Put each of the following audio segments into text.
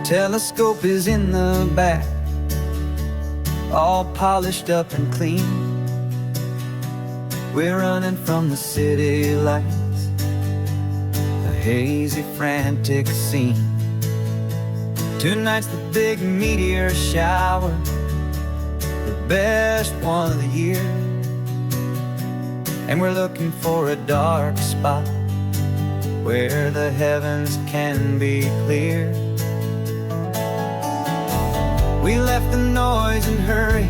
Telescope is in the back, all polished up and clean. We're running from the city lights, a hazy, frantic scene. Tonight's the big meteor shower, the best one of the year. And we're looking for a dark spot where the heavens can be clear. We left the noise and hurry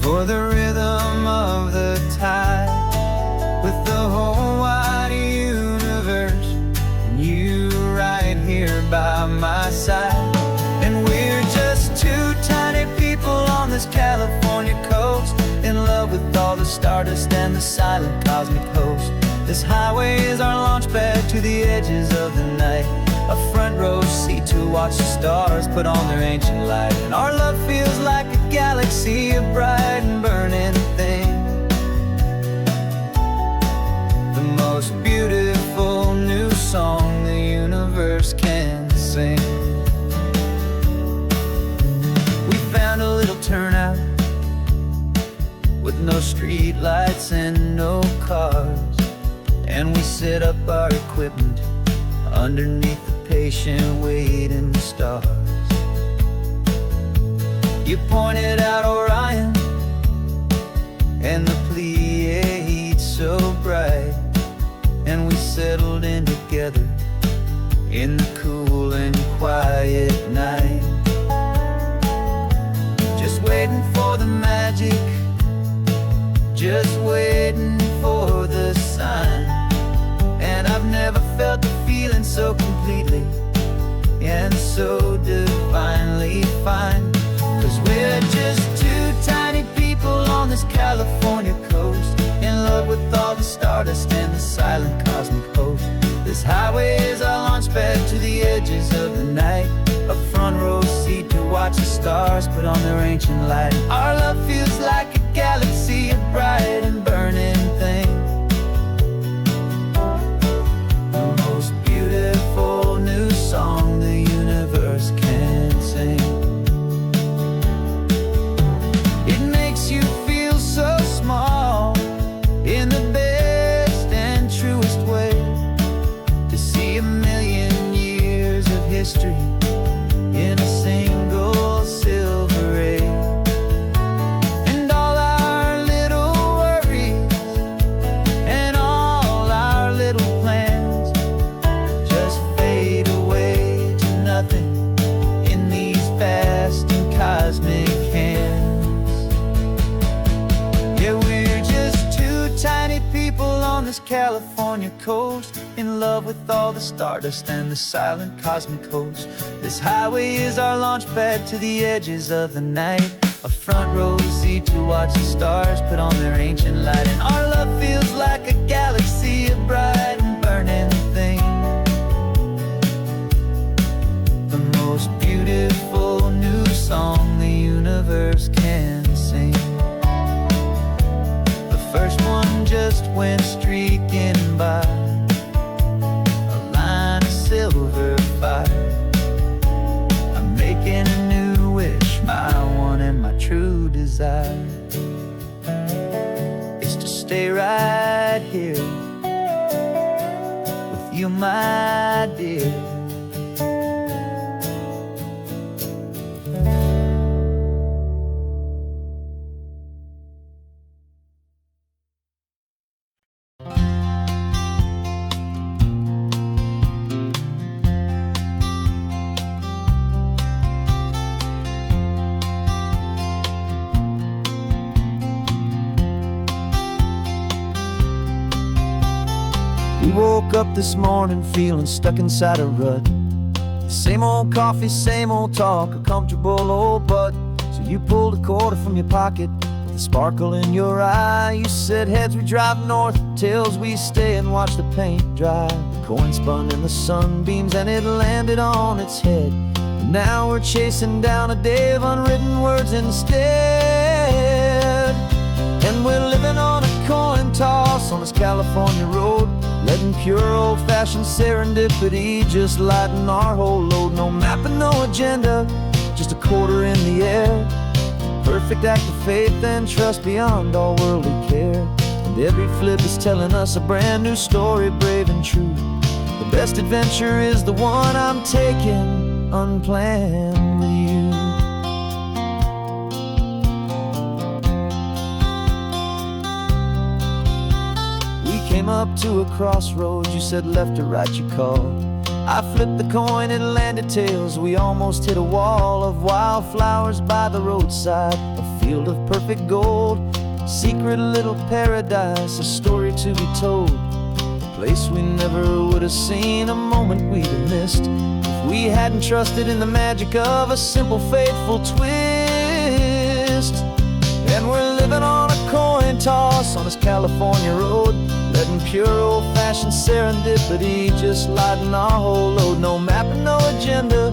for the rhythm of the tide, with the whole wide universe and you right here by my side. And we're just two tiny people on this California coast, in love with all the stardust and the silent cosmic host. This highway is our launch pad to the edges of the night, a front row seat to watch the stars put on their ancient light. And our love feels like a galaxy, a bright and burning thing, the most beautiful new song the universe can sing. We found a little turnout with no street lights and no cars, and we set up our equipment underneath the patient waiting stars. You pointed out Orion and the Pleiades so bright, and we settled in together in the cool and quiet night, just waiting for the magic, just waiting for the sign. And I've never felt the feeling so completely and so divinely fine, 'cause we're just two tiny people on this California coast, in love with all the stardust and the silent cosmic host. This highway is our launch pad to the edges of the night, a front row seat to watch the stars put on their ancient light. Our love feels like a galaxy, a bright and burning thing, the most beautiful new song the universe can sing. It makes you feel so small in the best and truest way, to see a million years of history in a single silver ray. And all our little worries and all our little plans just fade away to nothing in these vast and cosmic hands. Yeah, we're just two tiny people on this California coast, in love with all the stardust and the silent cosmic host. This highway is our launch pad to the edges of the night, a front row seat to watch the stars put on their ancient light. And our love feels like a galaxy, a bright and burning thing, the most beautiful new song the universe can sing. The first one just went streaking by, a line of silver fire. I'm making a new wish, my one and my true desire is to stay right here with you, my dear. We woke up this morning feeling stuck inside a rut. Same old coffee, same old talk, a comfortable old butt. So you pulled a quarter from your pocket with a sparkle in your eye. You said, heads we drive north, tails we stay and watch the paint dry. The coin spun in the sunbeams and it landed on its head. And now we're chasing down a day of unwritten words instead. And we're living on a coin toss on this California road, letting pure old-fashioned serendipity just lighten our whole load. No mapping no agenda, just a quarter in the air. Perfect act of faith and trust beyond all worldly care. And every flip is telling us a brand new story, brave and true. The best adventure is the one I'm taking, unplanned with you. Came up to a crossroads, you said left or right, you called. I flipped the coin, it landed tails. We almost hit a wall of wildflowers by the roadside, a field of perfect gold, secret little paradise, a story to be told. A place we never would have seen, a moment we'd have missed if we hadn't trusted in the magic of a simple, faithful twist. And we're living on a coin toss on this California road, letting pure old-fashioned serendipity just lighten our whole load. No map and no agenda,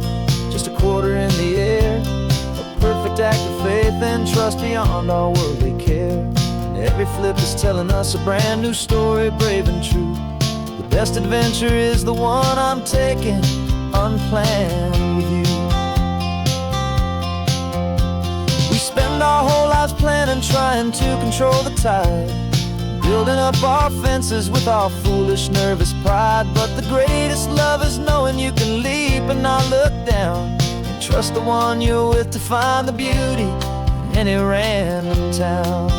just a quarter in the air. A perfect act of faith and trust beyond all worldly care. And every flip is telling us a brand new story, brave and true. The best adventure is the one I'm taking, unplanned with you. We spend our whole lives planning, trying to control the tide, building up our fences with our foolish, nervous pride. But the greatest love is knowing you can leap and not look down, and trust the one you're with to find the beauty in any random town.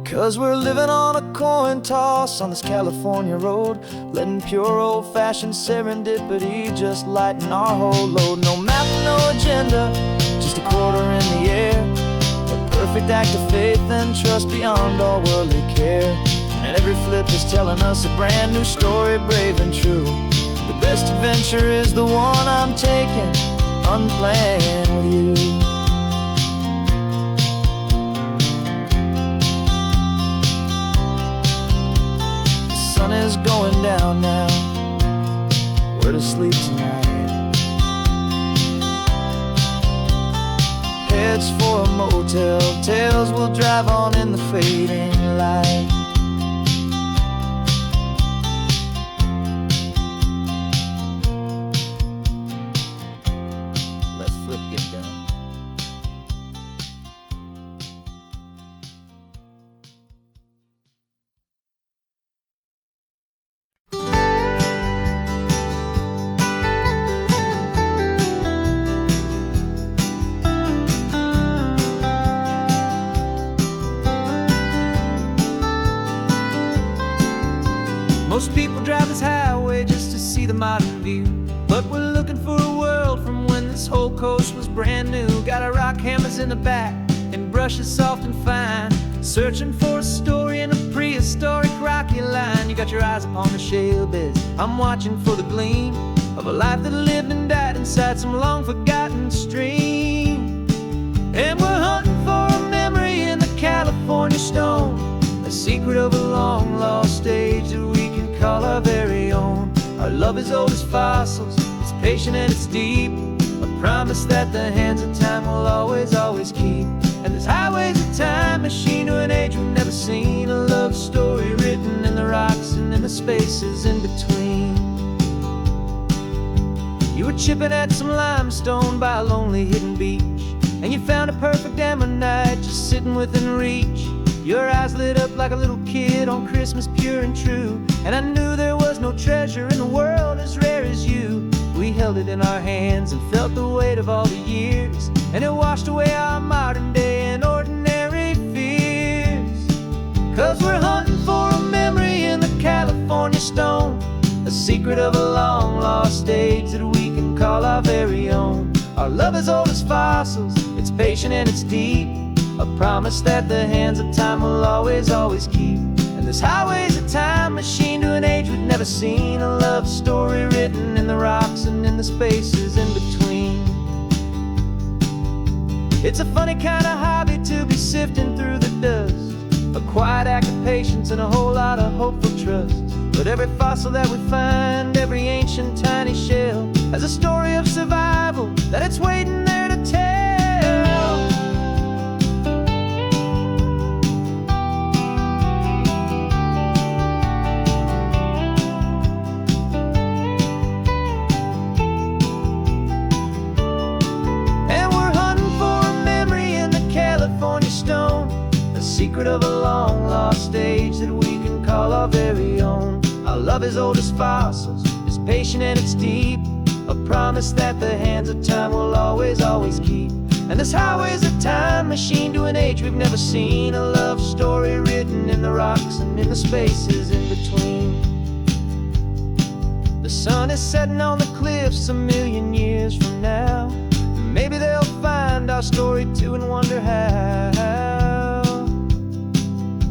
'Cause we're living on a coin toss on this California road, letting pure old-fashioned serendipity just lighten our whole load. No map, no agenda, just a quarter in the air. A perfect act of faith and trust beyond all worldly care. And every flip is telling us a brand new story, brave and true. The best adventure is the one I'm taking, unplanned with you. The sun is going down now, we're to sleep tonight. Heads for a motel, tails will drive on in the fading light. Let's flip get down. Most people drive this highway just to see the modern view, but we're looking for a world from when this whole coast was brand new. Got our rock hammers in the back and brushes soft and fine, searching for a story in a prehistoric rocky line. You got your eyes upon the shale beds, I'm watching for the gleam of a life that lived and died inside some long forgotten stream. And we're hunting for a memory in the California stone, a secret of a long lost age that we can call our very own. Our love is old as fossils, it's patient and it's deep, a promise that the hands of time will always, always keep. And this highway's a time machine to an age we've never seen, a love story written in the rocks and in the spaces in between. You were chipping at some limestone by a lonely hidden beach, and you found a perfect ammonite just sitting within reach. Your eyes lit up like a little kid on Christmas, pure and true, and I knew there was no treasure in the world as rare as you. We held it in our hands and felt the weight of all the years, and it washed away our modern day and ordinary fears. 'Cause we're hunting for a memory in the California stone, a secret of a long lost age that we can call our very own. Our love is old as fossils, it's patient and it's deep, a promise that the hands of time will always, always keep. And this highway's a time machine to an age we've never seen, a love story written in the rocks and in the spaces in between. It's a funny kind of hobby to be sifting through the dust, a quiet act of patience and a whole lot of hopeful trust. But every fossil that we find, every ancient tiny shell, has a story of secret of a long-lost age that we can call our very own. Our love is old as fossils, it's patient and it's deep, a promise that the hands of time will always, always keep. And this highway's a time machine to an age we've never seen, a love story written in the rocks and in the spaces in between. The sun is setting on the cliffs a million years from now. Maybe they'll find our story too and wonder how.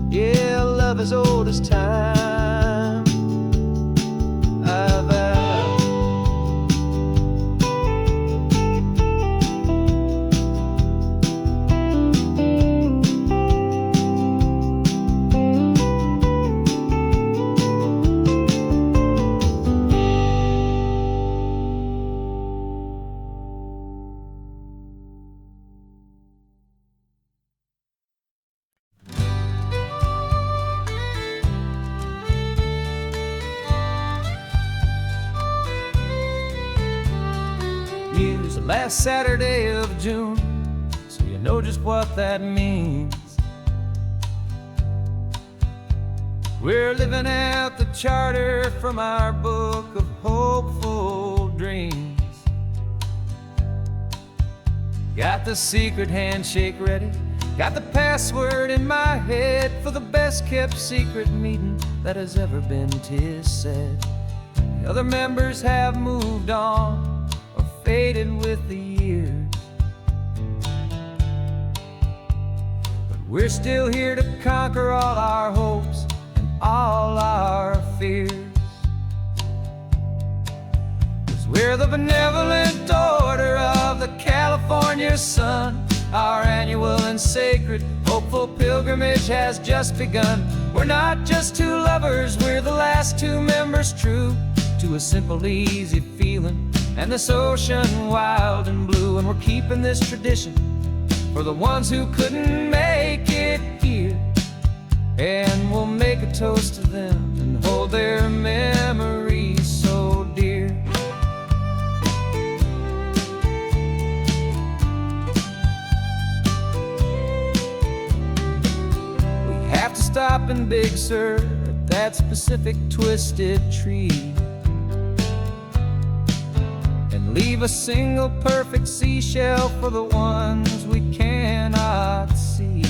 Yeah, love is old as time, I vow. Use the last Saturday of June, so you know just what that means. We're living out the charter from our book of hopeful dreams. Got the secret handshake ready, got the password in my head for the best kept secret meeting that has ever been, 'tis said. The other members have moved on, faded with the years, but we're still here to conquer all our hopes and all our fears. 'Cause we're the benevolent order of the California sun. Our annual and sacred hopeful pilgrimage has just begun. We're not just two lovers, we're the last two members true to a simple, easy feeling and this ocean wild and blue. And we're keeping this tradition for the ones who couldn't make it here, and we'll make a toast to them and hold their memories so dear. We have to stop in Big Sur at that specific twisted tree, leave a single perfect seashell for the ones we cannot see.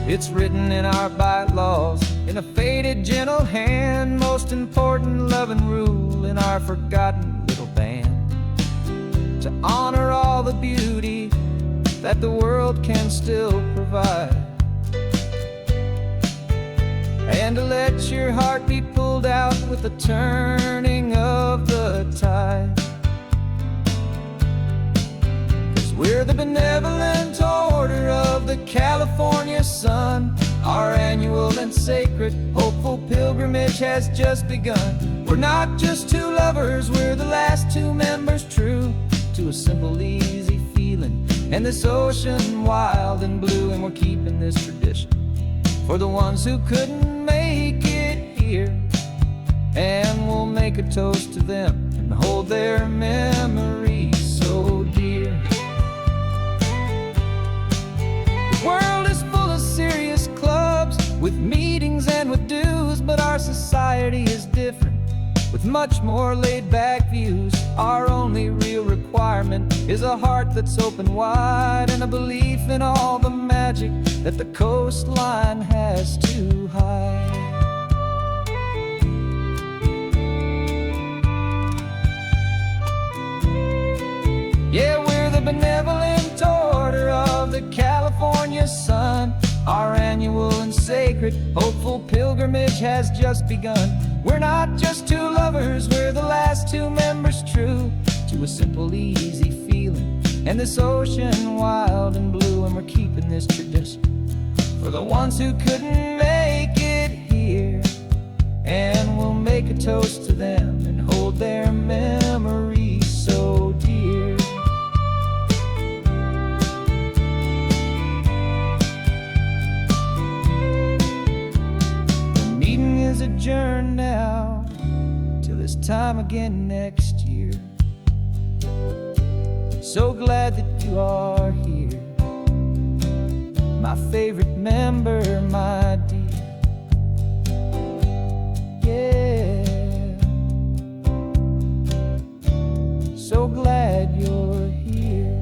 It's written in our bylaws, in a faded gentle hand, most important loving rule in our forgotten little band, to honor all the beauty that the world can still provide, and to let your heart be pulled out with the turning of the tide. 'Cause we're the benevolent order of the California sun. Our annual and sacred hopeful pilgrimage has just begun. We're not just two lovers, we're the last two members true to a simple, easy feeling and this ocean wild and blue. And we're keeping this tradition for the ones who couldn't make it here, and we'll make a toast to them and hold their memories so dear. The world is full of serious clubs with meetings and with dues, but our society is different with much more laid-back views. Our only real requirement is a heart that's open wide and a belief in all the magic that the coastline has to hide. Yeah, we're the benevolent order of the California sun. Our annual and sacred hopeful pilgrimage has just begun. We're not just two lovers, we're the last two members true to a simple, easy feeling and this ocean wild and blue. And we're keeping this tradition for the ones who couldn't make it here, and we'll make a toast to them and hold their memories so dear. The meeting is adjourned now till this time again next year. So glad that you are here, my favorite member, my dear. Yeah, so glad you're here.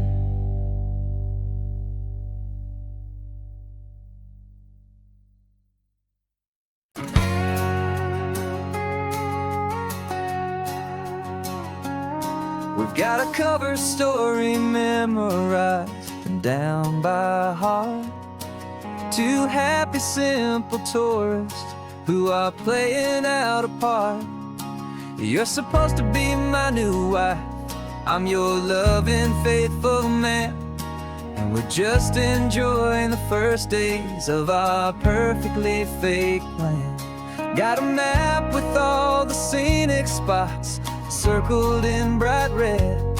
We've got a cover story memorized and down by heart. Two happy, simple tourists who are playing out a part. You're supposed to be my new wife, I'm your loving, faithful man, and we're just enjoying the first days of our perfectly fake plan. Got a map with all the scenic spots circled in bright red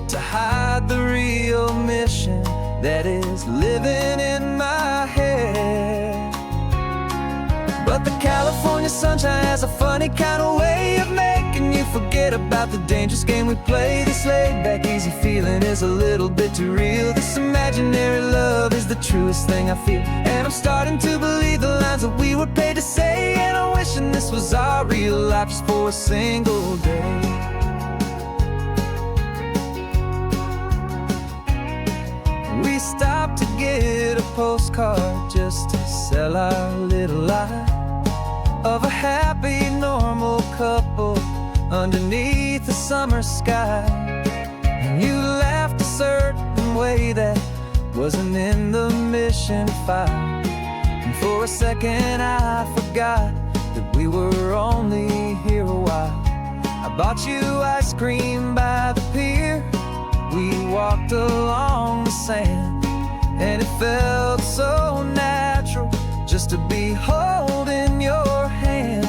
to hide the real mission that is living in my head. But the California sunshine has a funny kind of way of making you forget about the dangerous game we play. This laid-back, easy feeling is a little bit too real. This imaginary love is the truest thing I feel, and I'm starting to believe the lines that we were paid to say. And I'm wishing this was our real life just for a single day. We stopped to get a postcard just to sell our little lie of a happy, normal couple underneath the summer sky. And you laughed a certain way that wasn't in the mission file, and for a second I forgot that we were only here a while. I bought you ice cream by the pier, we walked along the sand, and it felt so natural just to be holding your hand.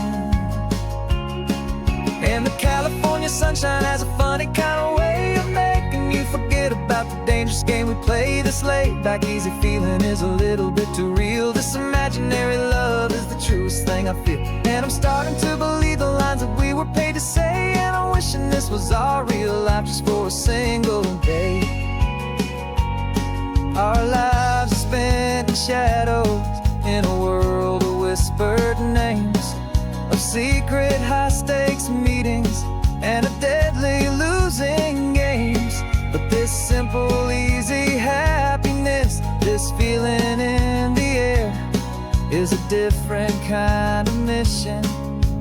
And the California sunshine has a funny kind of way of making you forget about the dangerous game we play. This laid-back, easy feeling is a little bit too real. This imaginary love is the truest thing I feel, and I'm starting to believe the lines that we were paid to say. And I'm wishing this was our real life just for a single day. Our lives are spent in shadows in a world of whispered names, of secret high-stakes meetings and of deadly losing games. But this simple, easy happiness, this feeling in the air, is a different kind of mission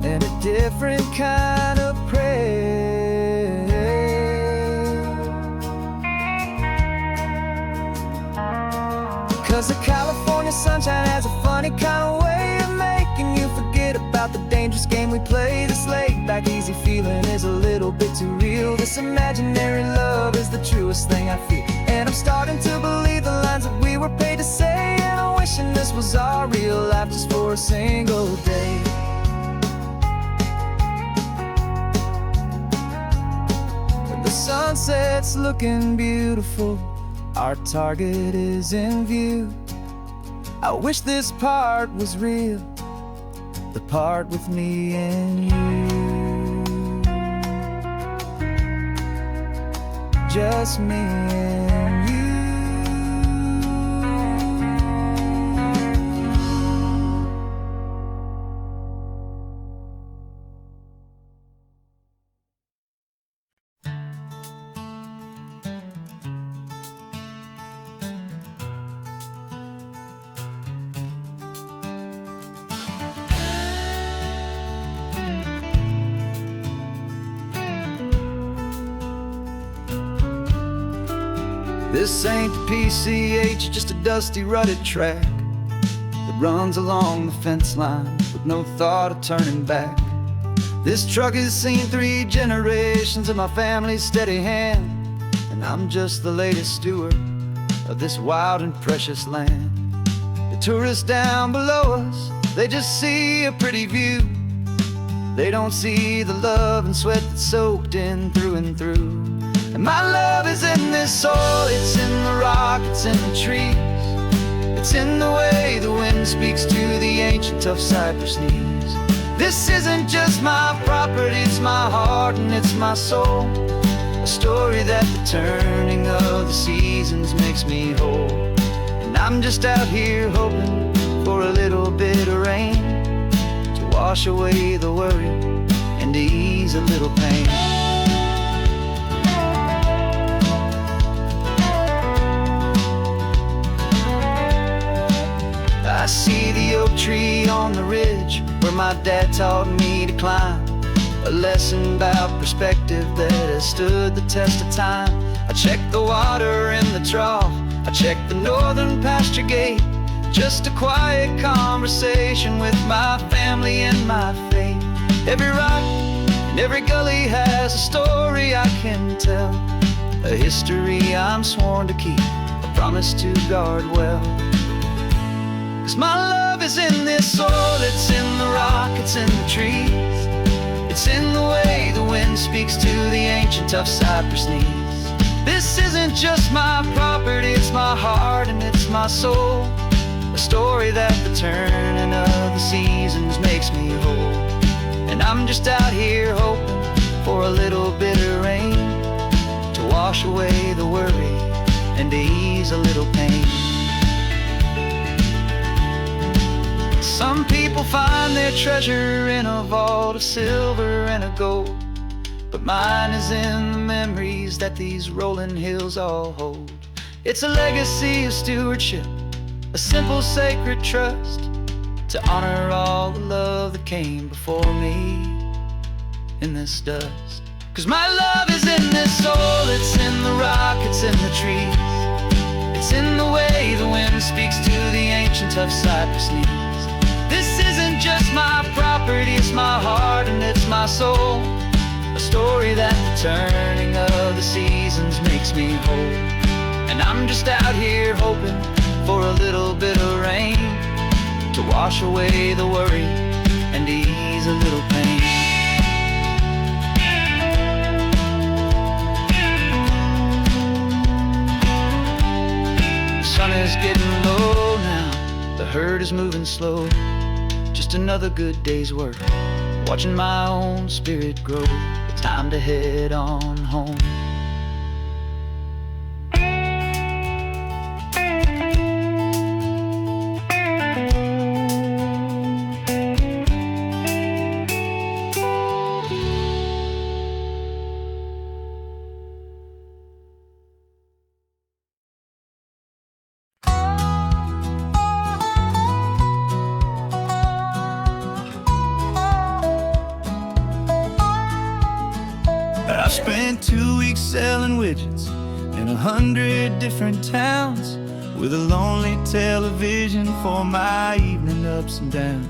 and a different kind of prayer. 'Cause the California sunshine has a funny kind of way of making you forget about the dangerous game we play. This laid-back, easy feeling is a little bit too real. This imaginary love is the truest thing I feel, and I'm starting to believe the lines that we were paid to say. And I'm wishing this was our real life just for a single day. When the sunset's looking beautiful, our target is in view. I wish this part was real, the part with me and you. Just me and you. This ain't the PCH, just a dusty, rutted track that runs along the fence line with no thought of turning back. This truck has seen 3 generations of my family's steady hand, and I'm just the latest steward of this wild and precious land. The tourists down below us, they just see a pretty view. They don't see the love and sweat that's soaked in through and through. And my love is in this soil, it's in the rock, it's in the trees. It's in the way the wind speaks to the ancient tough cypress knees. This isn't just my property, it's my heart and it's my soul. A story that the turning of the seasons makes me whole. And I'm just out here hoping for a little bit of rain to wash away the worry and to ease a little pain. I see the oak tree on the ridge where my dad taught me to climb, a lesson about perspective that has stood the test of time. I check the water in the trough, I check the northern pasture gate, just a quiet conversation with my family and my faith. Every rock and every gully has a story I can tell, a history I'm sworn to keep, a promise to guard well. 'Cause my love is in this soil, it's in the rock, it's in the trees, it's in the way the wind speaks to the ancient tough cypress knees. This isn't just my property, it's my heart and it's my soul, a story that the turning of the seasons makes me whole. And I'm just out here hoping for a little bit of rain to wash away the worry and to ease a little pain. Some people find their treasure in a vault of silver and of gold, but mine is in the memories that these rolling hills all hold. It's a legacy of stewardship, a simple sacred trust, to honor all the love that came before me in this dust. 'Cause my love is in this soul, it's in the rock, it's in the trees, it's in the way the wind speaks to the ancient tough cypress knees. This isn't just my property, it's my heart and it's my soul, a story that the turning of the seasons makes me whole. And I'm just out here hoping for a little bit of rain to wash away the worry and ease a little pain. The sun is getting low now, the herd is moving slow, just another good day's work, watching my own spirit grow. It's time to head on home. I spent 2 weeks selling widgets in 100 different towns, with a lonely television for my evening ups and downs.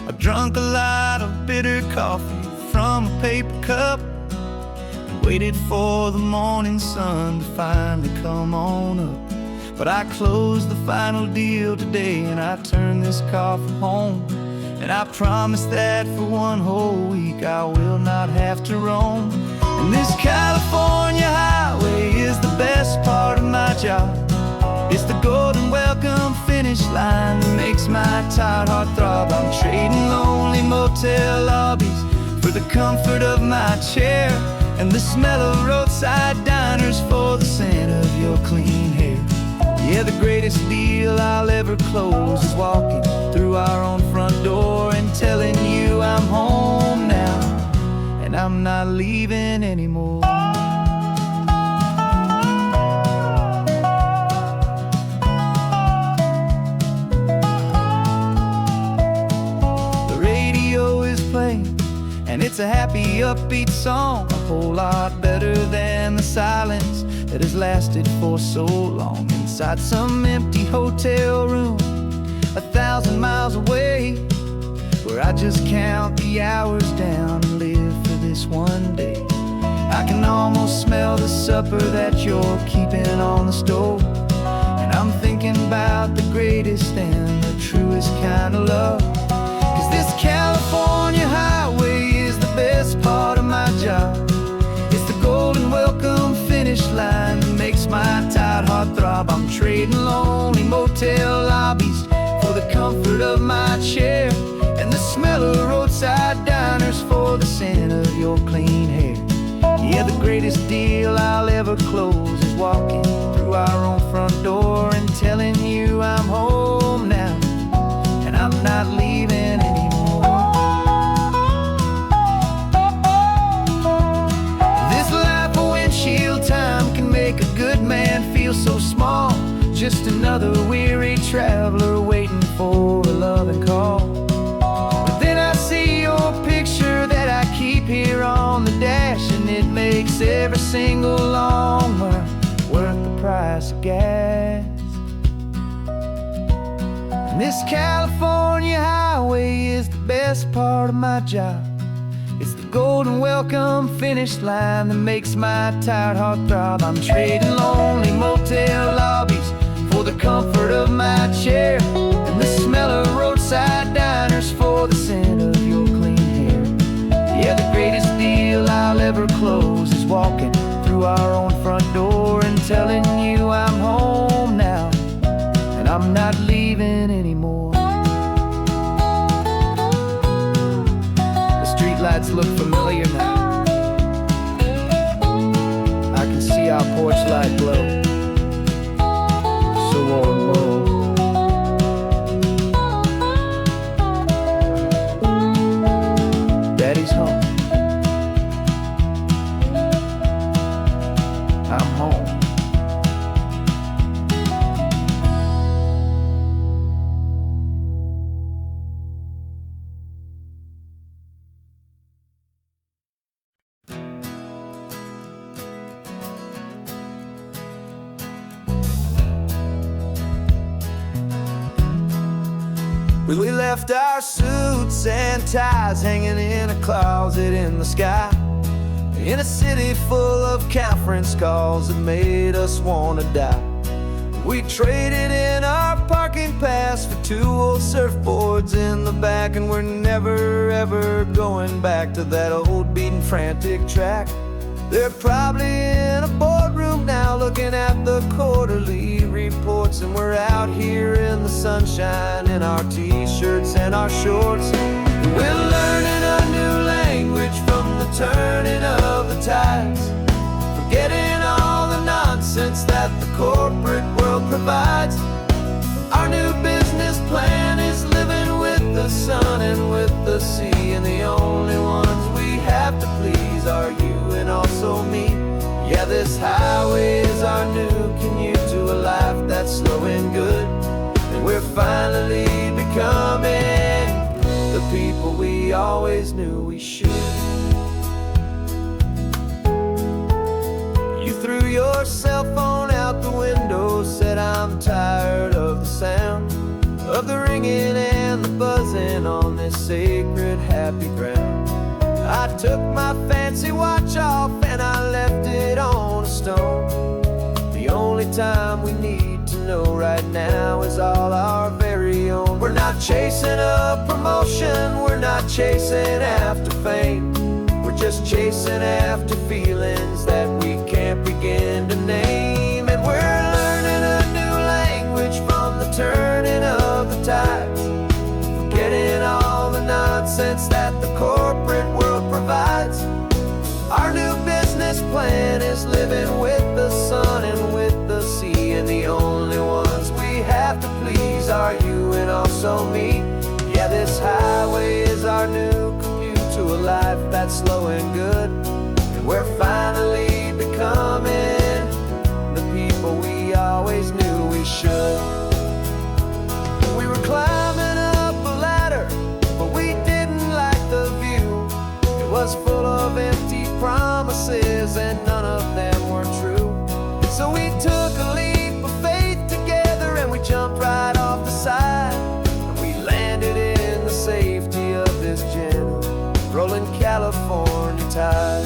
I drank a lot of bitter coffee from a paper cup and waited for the morning sun to finally come on up. But I closed the final deal today and I turned this car from home, and I promise that for one whole week I will not have to roam. And this California highway is the best part of my job. It's the golden welcome finish line that makes my tired heart throb. I'm trading lonely motel lobbies for the comfort of my chair, and the smell of roadside diners for the scent of your clean hair. Yeah, the greatest deal I'll ever close is walking through our own front door and telling you I'm home now, and I'm not leaving anymore. The radio is playing, and it's a happy, upbeat song, a whole lot better than the silence that has lasted for so long. Inside some empty hotel room 1,000 miles away, where I just count the hours down and live for this one day. I can almost smell the supper that you're keeping on the stove, and I'm thinking about the greatest and the truest kind of love. 'Cause this California highway is the best part of my job. It's the golden welcome finish line that makes my tired heart throb. I'm trading lonely motel lobbies for the comfort of my chair, and the smell of roadside diners for the scent of your clean hair. Yeah, the greatest deal I'll ever close is walking through our own front door and telling you I'm home now, and I'm not leaving anymore. This life of windshield time can make a good man feel so small. Just another weary traveler waiting for a loving call. But then I see your picture that I keep here on the dash, and it makes every single long mile worth the price of gas. And this California highway is the best part of my job. It's the golden welcome finish line that makes my tired heart throb. I'm trading lonely motel lobbies for the comfort of my chair, and the smell of roadside diners for the scent of your clean hair. Yeah, the greatest deal I'll ever close is walking through our own front door and telling you I'm home now, and I'm not leaving anymore. The streetlights look familiar now. I can see our porch light glow, so warm, low. Daddy's home. I'm home. We left our suits and ties hanging in a closet in the sky, in a city full of conference calls that made us want to die. We traded in our parking pass for 2 old surfboards in the back, and we're never ever going back to that old beaten frantic track. They're probably in a boardroom now looking at the quarterly reports, and we're out here in the sunshine in our t-shirts and our shorts. We're learning a new language from the turning of the tides, forgetting all the nonsense that the corporate world provides. Our new business plan is living with the sun and with the sea, and the only ones we have to please are you and also me. Yeah, this highway is our new commute to a life that's slow and good, and we're finally becoming the people we always knew we should. You threw your cell phone out the window, said I'm tired of the sound of the ringing and the buzzing on this sacred happy ground. I took my fancy watch off and I left it on a stone. The only time we need to know right now is all our very own. We're not chasing a promotion, we're not chasing after fame. We're just chasing after feelings that we can't begin to name. And we're learning a new language from the turning of the tides, forgetting all the nonsense that the corporate world provides. Our new business plan is living with the sun and with the sea, and the only ones we have to please are you and also me. Yeah, this highway is our new commute to a life that's slow and good, and we're finally becoming the people we always knew we should. We were climbing up a ladder, but we didn't like the view. It was full of empty promises and none of them were true. So we took a leap of faith together and we jumped right off the side, and we landed in the safety of this gentle rolling California tide.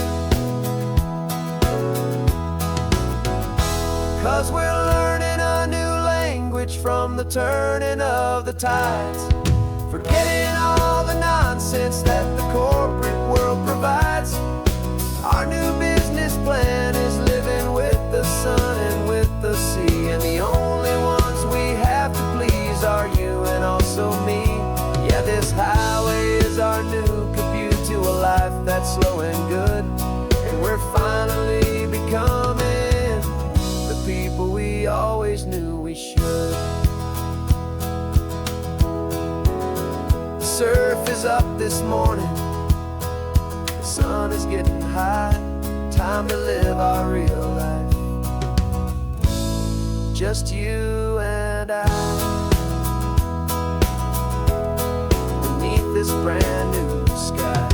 'Cause we're learning a new language from the turning of the tides, forgetting all the nonsense that the corporate world provides. Our new business plan is living with the sun and with the sea, and the only ones we have to please are you and also me. Yeah, this highway is our new commute to a life that's slow and good, and we're finally becoming the people we always knew we should. this morning. The sun is getting high, time to live our real life. Just you and I, beneath this brand new sky.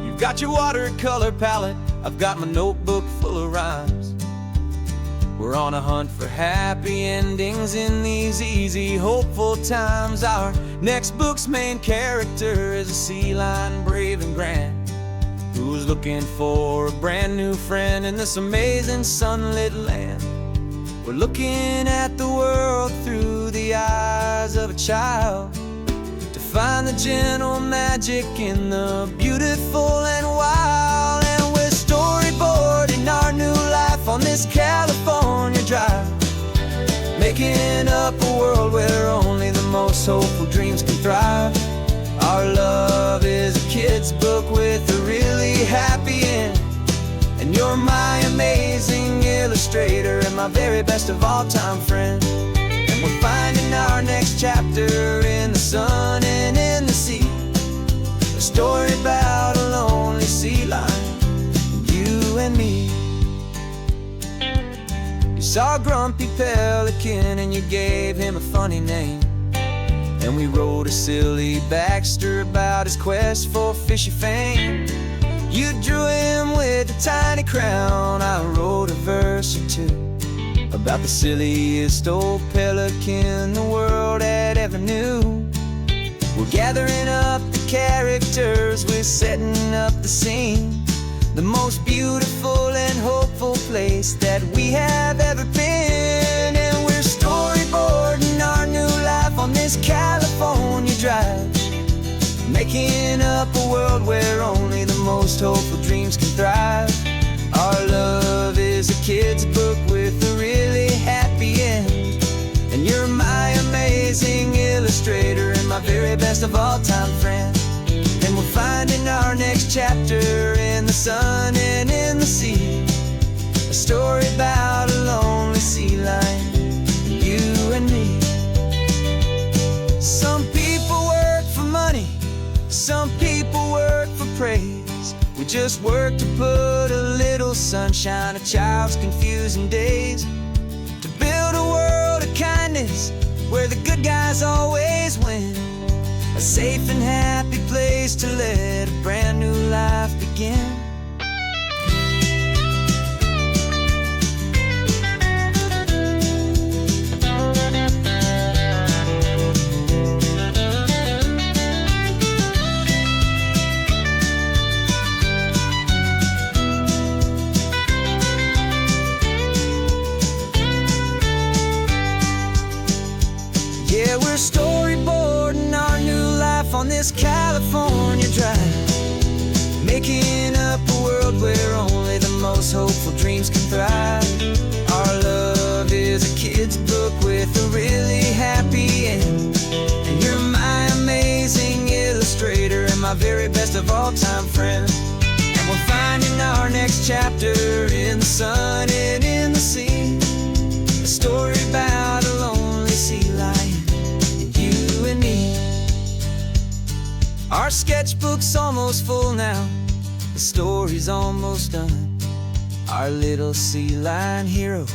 You've got your watercolor palette, I've got my notebook full of rhymes. We're on a hunt for happy endings in these easy, hopeful times. Our next book's main character is a sea lion, brave and grand, who's looking for a brand new friend in this amazing sunlit land. We're looking at the world through the eyes of a child, to find the gentle magic in the beautiful and wild. And we're storyboarding our new life on this California drive, making up a world where only the most hopeful dreams can thrive. Our love is a kid's book with a really happy end, and you're my amazing illustrator and my very best of all time friend. And we're finding our next chapter in the sun and in the sea, a story about a lonely sea lion, you and me. You saw a grumpy pelican and you gave him a funny name, and we wrote a silly Baxter about his quest for fishy fame. You drew him with a tiny crown, I wrote a verse or two about the silliest old pelican the world had ever knew. We're gathering up the characters, we're setting up the scene, the most beautiful and hopeful place that we have ever been. And we're storyboarding our new life on this California drive, making up a world where only the most hopeful dreams can thrive. Our love is a kid's book with a really happy end, and you're my amazing illustrator and my very best of all time friend. And we're finding our next chapter in the sun and in the sea, a story about a lonely sea lion, you and me. Some people work for money, some people work for praise. We just work to put a little sunshine in a child's confusing days, to build a world of kindness where the good guys always win, a safe and happy place to let a brand new life begin. Yeah, we're storyboarding our new life on this California drive, making up a world where only the most hopeful dreams can thrive. Our love is a kid's book with a really happy end, and you're my amazing illustrator and my very best of all time friend. And we're finding our next chapter in the sun and in the sea, a story about a lonely sea lion, and me. Our sketchbook's almost full now, the story's almost done. Our little sea lion hero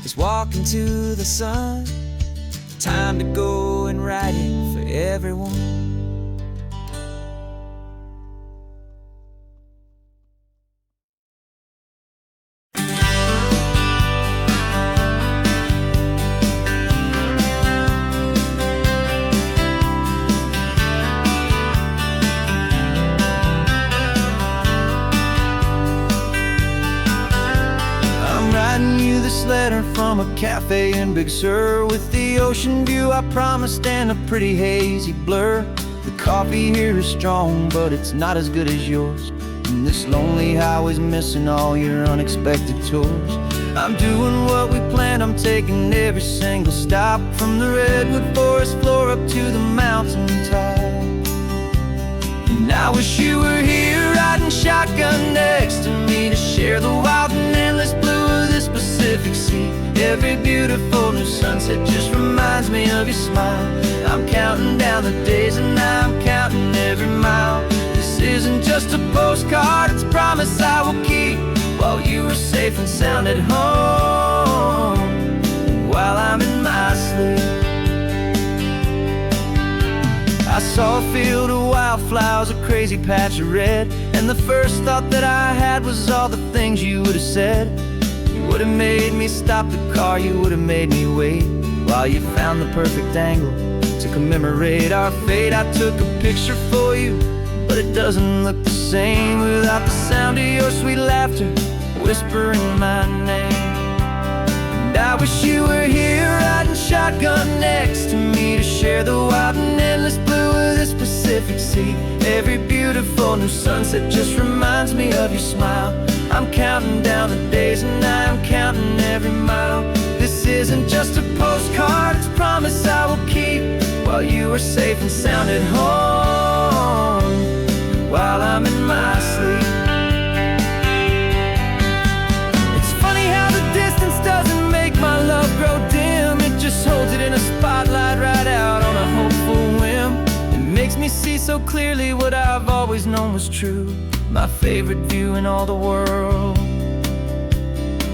is walking to the sun. Time to go and write it for everyone. Letter from a cafe in Big Sur, with the ocean view I promised and a pretty hazy blur. The coffee here is strong, but it's not as good as yours, and this lonely highway's missing all your unexpected tours. I'm doing what we planned, I'm taking every single stop, from the redwood forest floor up to the mountain top. And I wish you were here riding shotgun next to me, to share the wild and endless blue of this Pacific Sea. Every beautiful new sunset just reminds me of your smile. I'm counting down the days and I'm counting every mile. This isn't just a postcard, it's a promise I will keep, while you are safe and sound at home, while I'm in my sleep. I saw a field of wildflowers, a crazy patch of red, and the first thought that I had was all the things you would have said. You would have made me stop the car, you would have made me wait, while you found the perfect angle to commemorate our fate. I took a picture for you, but it doesn't look the same without the sound of your sweet laughter whispering my name. And I wish you were here riding shotgun next to me, to share the wild and endless blue of this Pacific Sea. Every beautiful new sunset just reminds me of your smile. I'm counting down the days and I'm counting every mile. This isn't just a postcard, it's a promise I will keep, while you are safe and sound at home, while I'm in my sleep. It's funny how the distance doesn't make my love grow dim. It just holds it in a spotlight right out on a hopeful whim. It makes me see so clearly what I've always known was true. My favorite view in all the world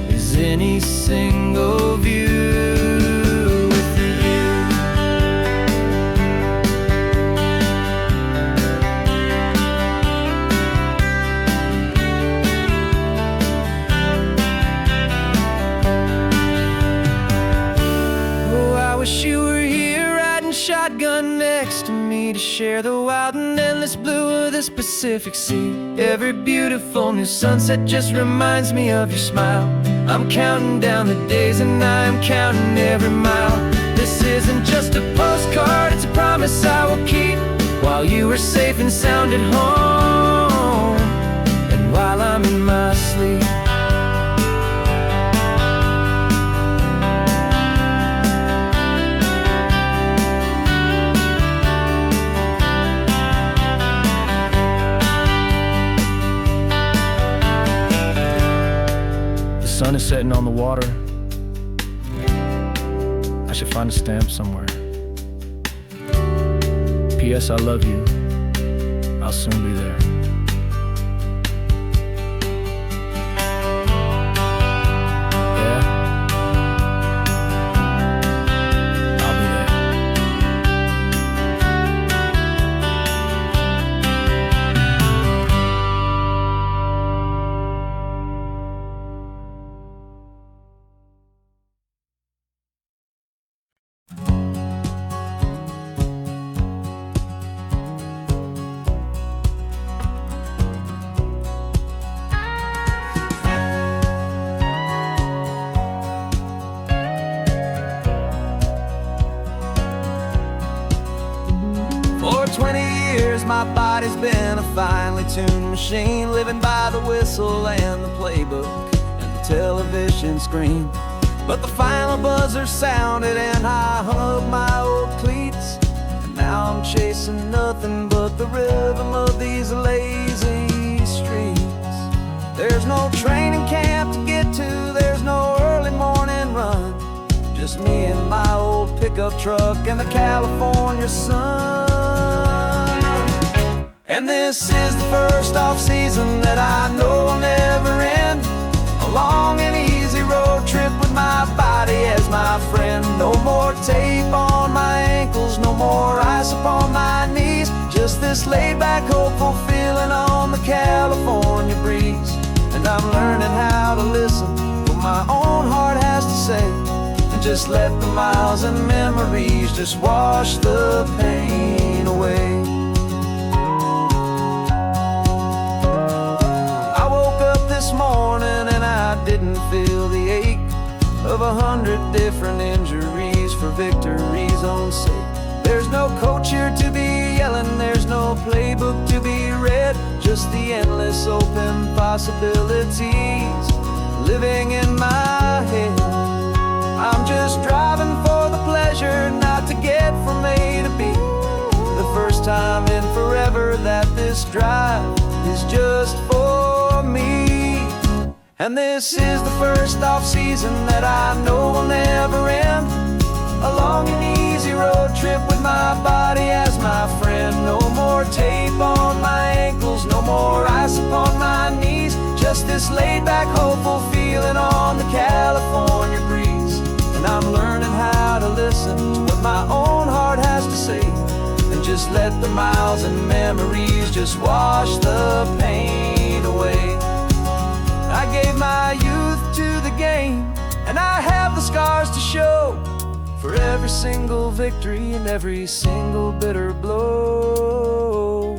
is any single view with you. Oh, I wish you were here riding shotgun next to me, to share the wild and endless blue of this Pacific Sea. Every beautiful new sunset just reminds me of your smile. I'm counting down the days and I'm counting every mile. This isn't just a postcard, it's a promise I will keep, while you are safe and sound at home, and while I'm in my sleep. The sun is setting on the water. I should find a stamp somewhere. P.S. I love you. I'll soon be there. Yeah? I'll be there. For 20 years my body's been a finely tuned machine, living by the whistle and the playbook and the television screen. But the final buzzer sounded and I hung up my old cleats, and now I'm chasing nothing but the rhythm of these lazy streets. There's no training camp to get to, there's no early morning run, just me and my old pickup truck and the California sun. And this is the first off-season that I know will never end, a long and easy road trip with my body as my friend. No more tape on my ankles, no more ice upon my knees, just this laid-back, hopeful feeling on the California breeze. And I'm learning how to listen to what my own heart has to say, and just let the miles and memories just wash the pain away. I woke up this morning and I didn't feel the ache of 100 different injuries for victory's own sake. There's no coach here to be yelling, there's no playbook to be read, just the endless open possibilities living in my head. I'm just driving for the pleasure, not to get from A to B. The first time in forever that this drive is just for me. And this is the first off-season that I know will never end. A long and easy road trip with my body as my friend. No more tape on my ankles, no more ice upon my knees. Just this laid-back, hopeful feeling on the California breeze. And I'm learning how to listen to what my own heart has to say, and just let the miles and memories just wash the pain away. I gave my youth to the game, and I have the scars to show for every single victory and every single bitter blow.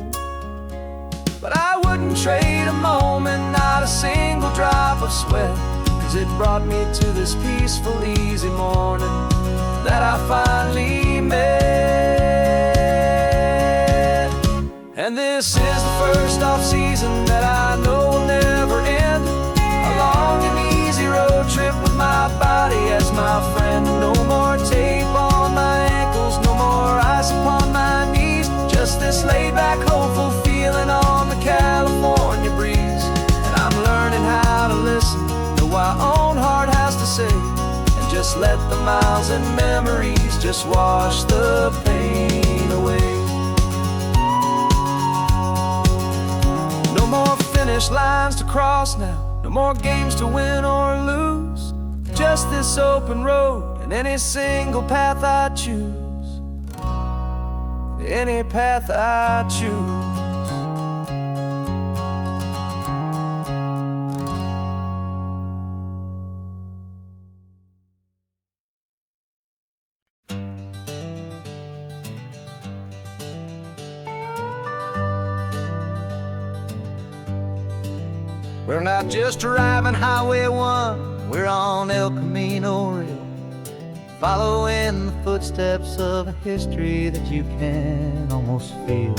But I wouldn't trade a moment, not a single drop of sweat, 'cause it brought me to this peaceful, easy morning that I finally met. And this is the first off-season that I know will never end. A long and easy road trip with my body as my friend. No more tape on my ankles, no more ice upon my knees. Just this laid-back, hopeful feeling on the California breeze. And I'm learning how to listen to what my own heart has to say, and just let the miles and memories just wash the pain away. No more finish lines to cross now, no more games to win or lose. Just this open road and any single path I choose. Any path I choose. We're not just driving Highway 1, we're on El Camino Real, following the footsteps of a history that you can almost feel.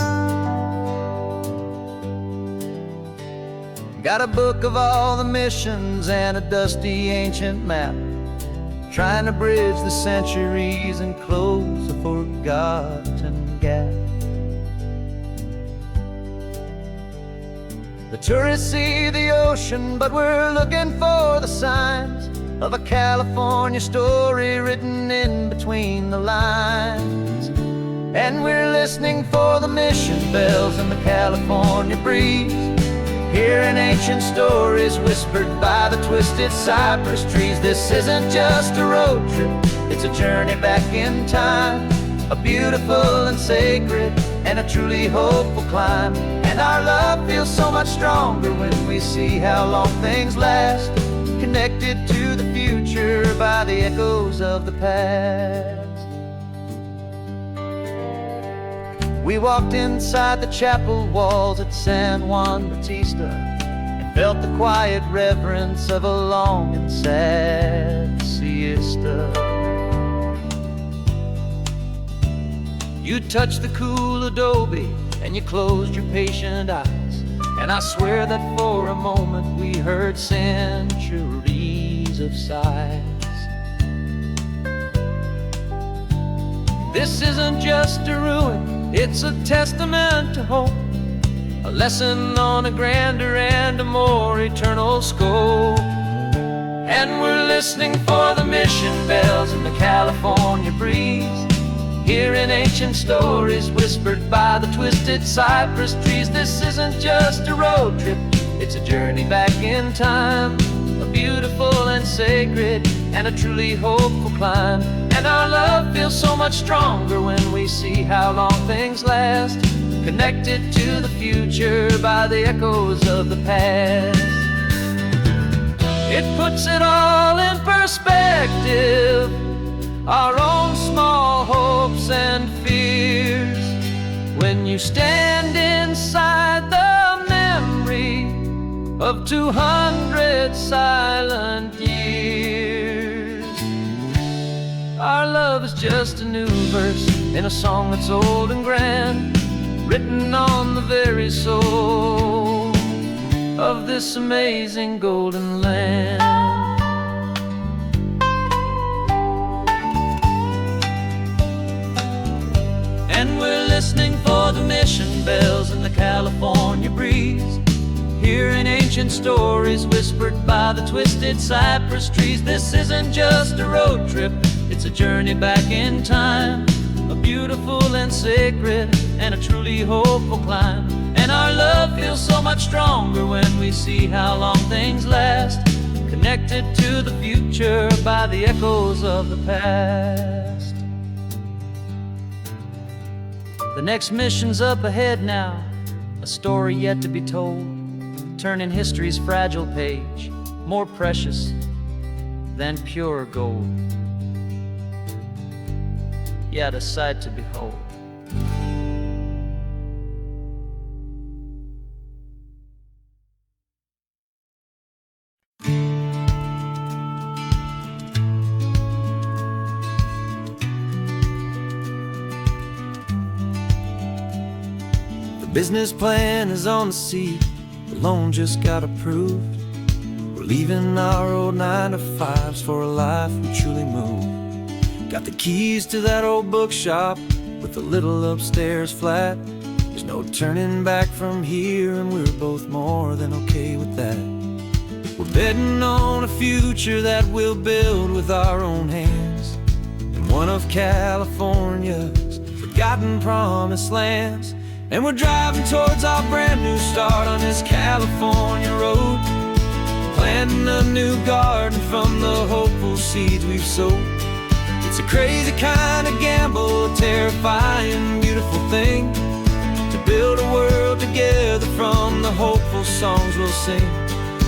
Got a book of all the missions and a dusty ancient map, trying to bridge the centuries and close a forgotten gap. The tourists see the ocean, but we're looking for the signs of a California story written in between the lines. And we're listening for the mission bells in the California breeze, hearing ancient stories whispered by the twisted cypress trees. This isn't just a road trip, it's a journey back in time, a beautiful and sacred and a truly hopeful climb. And our love feels so much stronger when we see how long things last, connected to the future by the echoes of the past. We walked inside the chapel walls at San Juan Bautista and felt the quiet reverence of a long and sad siesta. You touched the cool adobe and you closed your patient eyes, and I swear that for a moment we heard centuries of sighs. This isn't just a ruin, it's a testament to hope, a lesson on a grander and a more eternal scope. And we're listening for the mission bells in the California breeze, hearing ancient stories whispered by the twisted cypress trees. This isn't just a road trip, it's a journey back in time, a beautiful and sacred and a truly hopeful climb. And our love feels so much stronger when we see how long things last, connected to the future by the echoes of the past. It puts it all in perspective, our own small hopes and fears, when you stand inside the memory of 200 silent years. Our love is just a new verse in a song that's old and grand, written on the very soul of this amazing golden land. session bells and the California breeze, hearing ancient stories whispered by the twisted cypress trees. This isn't just a road trip, it's a journey back in time, a beautiful and sacred and a truly hopeful climb. And our love feels so much stronger when we see how long things last, connected to the future by the echoes of the past. The next mission's up ahead now, a story yet to be told, turning history's fragile page more precious than pure gold. Yet a sight to behold. The business plan is on the seat, the loan just got approved. We're leaving our old 9-to-5s for a life we truly move. Got the keys to that old bookshop with a little upstairs flat. There's no turning back from here, and we're both more than okay with that. We're betting on a future that we'll build with our own hands, in one of California's forgotten promised lands. And we're driving towards our brand new start on this California road, planting a new garden from the hopeful seeds we've sowed. It's a crazy kind of gamble, a terrifying, beautiful thing, to build a world together from the hopeful songs we'll sing.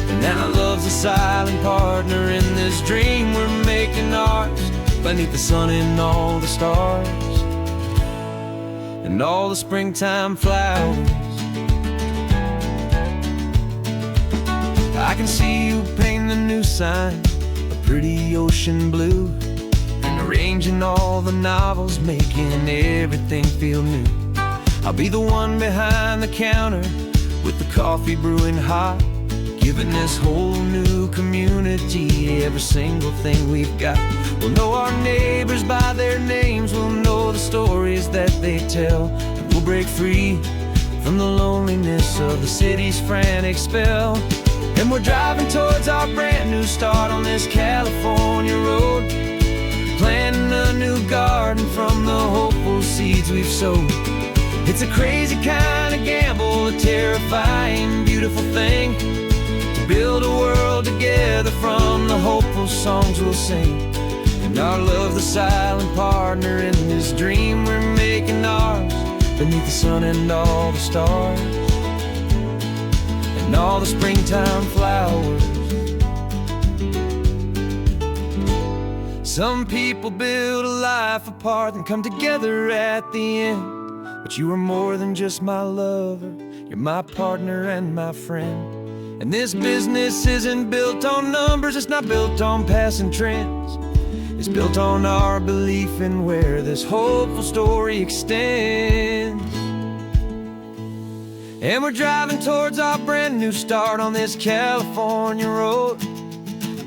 And now love's a silent partner in this dream we're making ours, beneath the sun and all the stars and all the springtime flowers. I can see you painting a new sign, a pretty ocean blue, and arranging all the novels, making everything feel new. I'll be the one behind the counter with the coffee brewing hot, giving this whole new community every single thing we've got. We'll know our neighbors by their names, we'll know the stories that they tell, and we'll break free from the loneliness of the city's frantic spell. And we're driving towards our brand new start on this California road, planting a new garden from the hopeful seeds we've sowed. It's a crazy kind of gamble, a terrifying, beautiful thing, to build a world together from the hopeful songs we'll sing. And our love, the silent partner in this dream we're making ours, beneath the sun and all the stars and all the springtime flowers. Some people build a life apart and come together at the end, but you are more than just my lover, you're my partner and my friend. And this business isn't built on numbers, it's not built on passing trends, it's built on our belief in where this hopeful story extends. And we're driving towards our brand new start on this California road,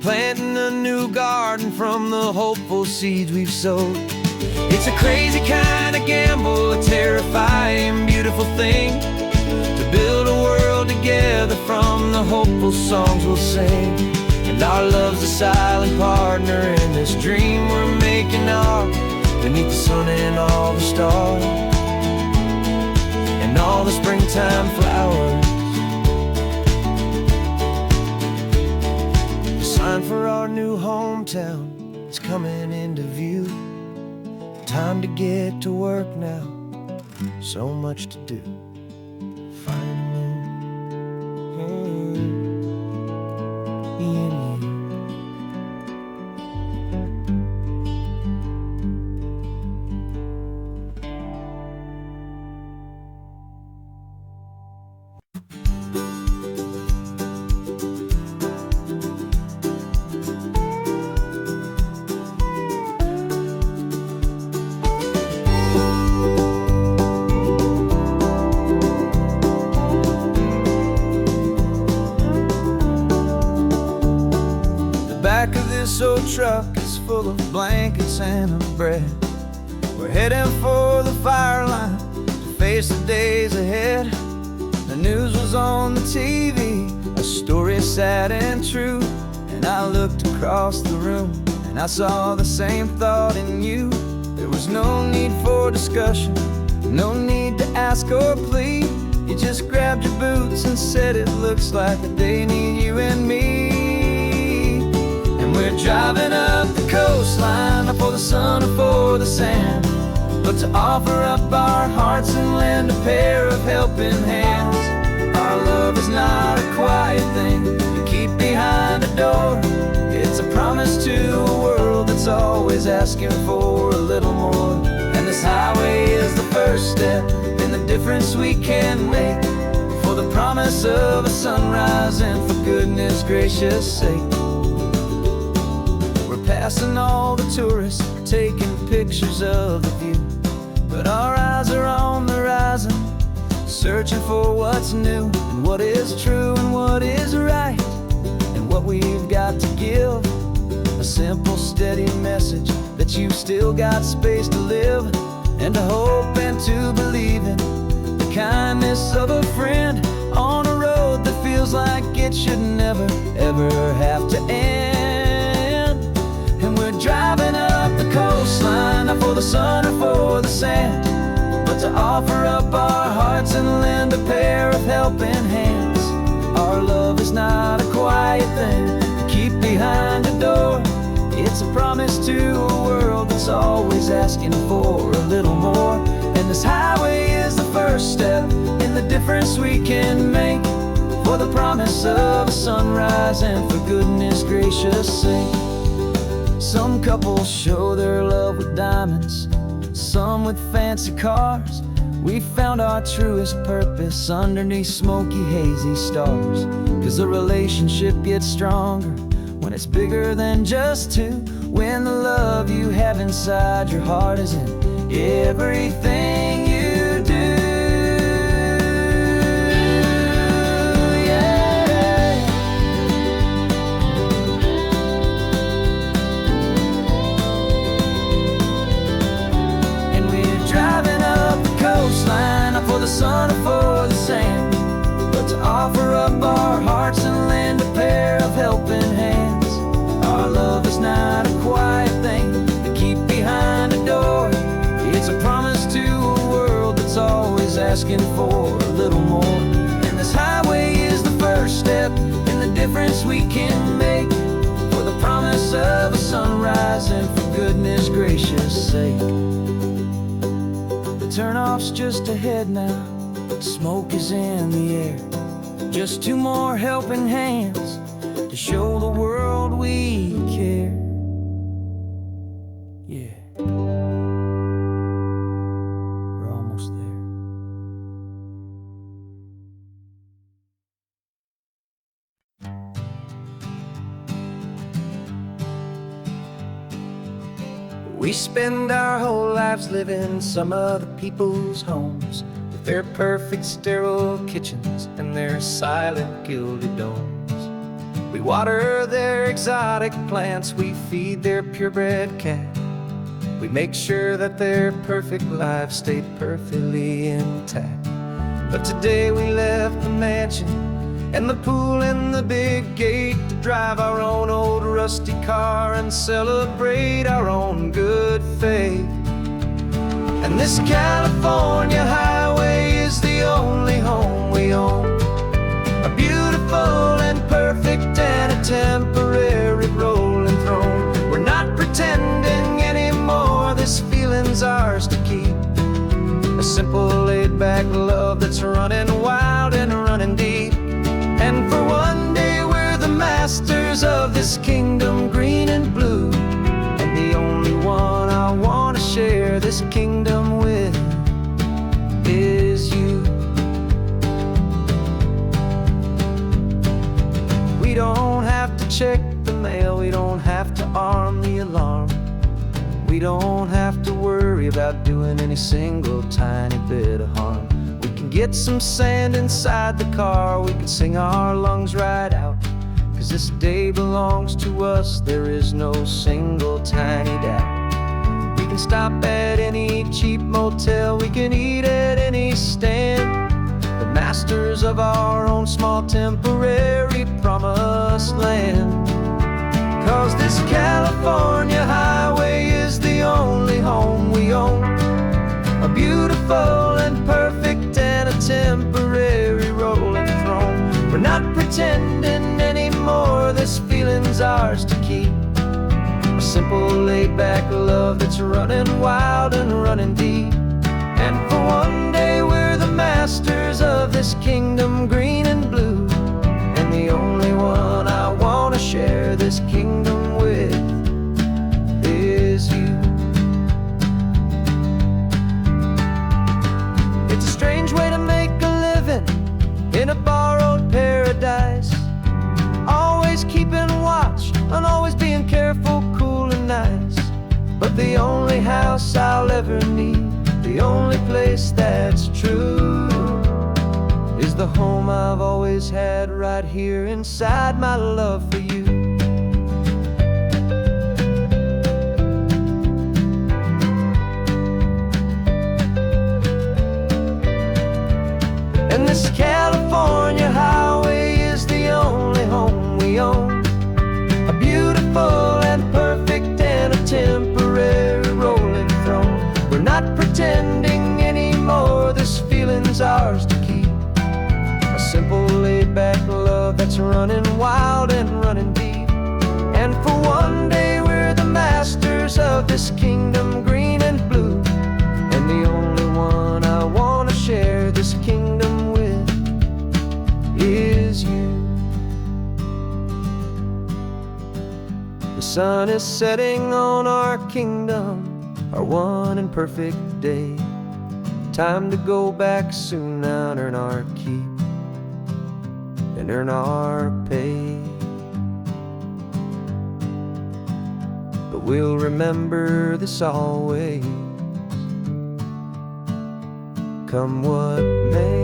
planting a new garden from the hopeful seeds we've sowed. It's a crazy kind of gamble, a terrifying, beautiful thing, to build a world together from the hopeful songs we'll sing. And our love's a silent partner in this dream we're making ours, beneath the sun and all the stars and all the springtime flowers. The sign for our new hometown is coming into view. Time to get to work now, so much to do. Back of this old truck is full of blankets and a bread. We're heading for the fire line to face the days ahead. The news was on the TV, a story sad and true. And I looked across the room and I saw the same thought in you. There was no need for discussion, no need to ask or plead. You just grabbed your boots and said it looks like a day need you and me. And we're driving up the coastline, not for the sun or for the sand, but to offer up our hearts and lend a pair of helping hands. Our love is not a quiet thing you keep behind a door. It's a promise to a world that's always asking for a little more. And this highway is the first step in the difference we can make, for the promise of a sunrise and for goodness gracious sake. We're passing all the tourists, taking pictures of the view, but our eyes are on the horizon, searching for what's new, and what is true and what is right, and what we've got to give. A simple, steady message that you've still got space to live, and to hope and to believe in the kindness of a friend on a road that feels like it should never, ever have to end. And we're driving up the coastline, not for the sun or for the sand, but to offer up our hearts and lend a pair of helping hands. Our love is not a quiet thing to keep behind a door. It's a promise to a world that's always asking for a little more. And this highway is the first step in the difference we can make, for the promise of a sunrise and for goodness gracious sake. Some couples show their love with diamonds, some with fancy cars. We found our truest purpose underneath smoky, hazy stars. 'Cause a relationship gets stronger when it's bigger than just two, when the love you have inside your heart is in everything you do. Yeah. And we're driving up the coastline, not for the sun or for the sand, but to offer up our hearts and lend a pair of helping hands. Our love is not a quiet thing to keep behind a door. It's a promise to a world that's always asking for a little more. And this highway is the first step in the difference we can make, for the promise of a sunrise and for goodness gracious sake. The turnoff's just ahead now, smoke is in the air. Just two more helping hands to show the world we care. Yeah, we're almost there. We spend our whole lives living some other people's homes, with their perfect sterile kitchens and their silent gilded domes. We water their exotic plants, we feed their purebred cat. We make sure that their perfect lives stayed perfectly intact. But today we left the mansion and the pool and the big gate to drive our own old rusty car and celebrate our own good faith. And this California highway is the only home we own, a beautiful and perfect and a temporary rolling throne. We're not pretending anymore, this feeling's ours to keep. A simple laid-back love that's running wild and running deep. And for one day we're the masters of this kingdom green and blue, and the only one I want to share this kingdom with is you. We don't have to check the mail, we don't have to arm the alarm. We don't have to worry about doing any single tiny bit of harm. We can get some sand inside the car, we can sing our lungs right out. 'Cause this day belongs to us, there is no single tiny doubt. We can stop at any cheap motel, we can eat at any stand. The masters of our own small temporary promised land. 'Cause this California highway is the only home we own, a beautiful and perfect and a temporary rolling throne. We're not pretending anymore, this feeling's ours to keep. A simple laid-back love that's running wild and running deep. And for one day we're the masters of this kingdom green and blue, and the only one I wanna share this kingdom with is you. It's a strange way to make a living in a borrowed paradise, always keeping watch and always being careful, cool and nice. But the only house I'll ever need, the only place that's true, is the home I've always had right here inside my love for you. And this California highway is the only home we own, a beautiful and perfect and a temporary rolling throne. We're not pretending anymore, this feeling's ours to keep. A simple laid-back love that's running wild and running deep. And for one day we're the masters of this kingdom green and blue, and the only one I wanna share this kingdom with is you. The sun is setting on our kingdom, our one and perfect day. Time to go back soon now and earn our keep and earn our pay. But we'll remember this always, come what may.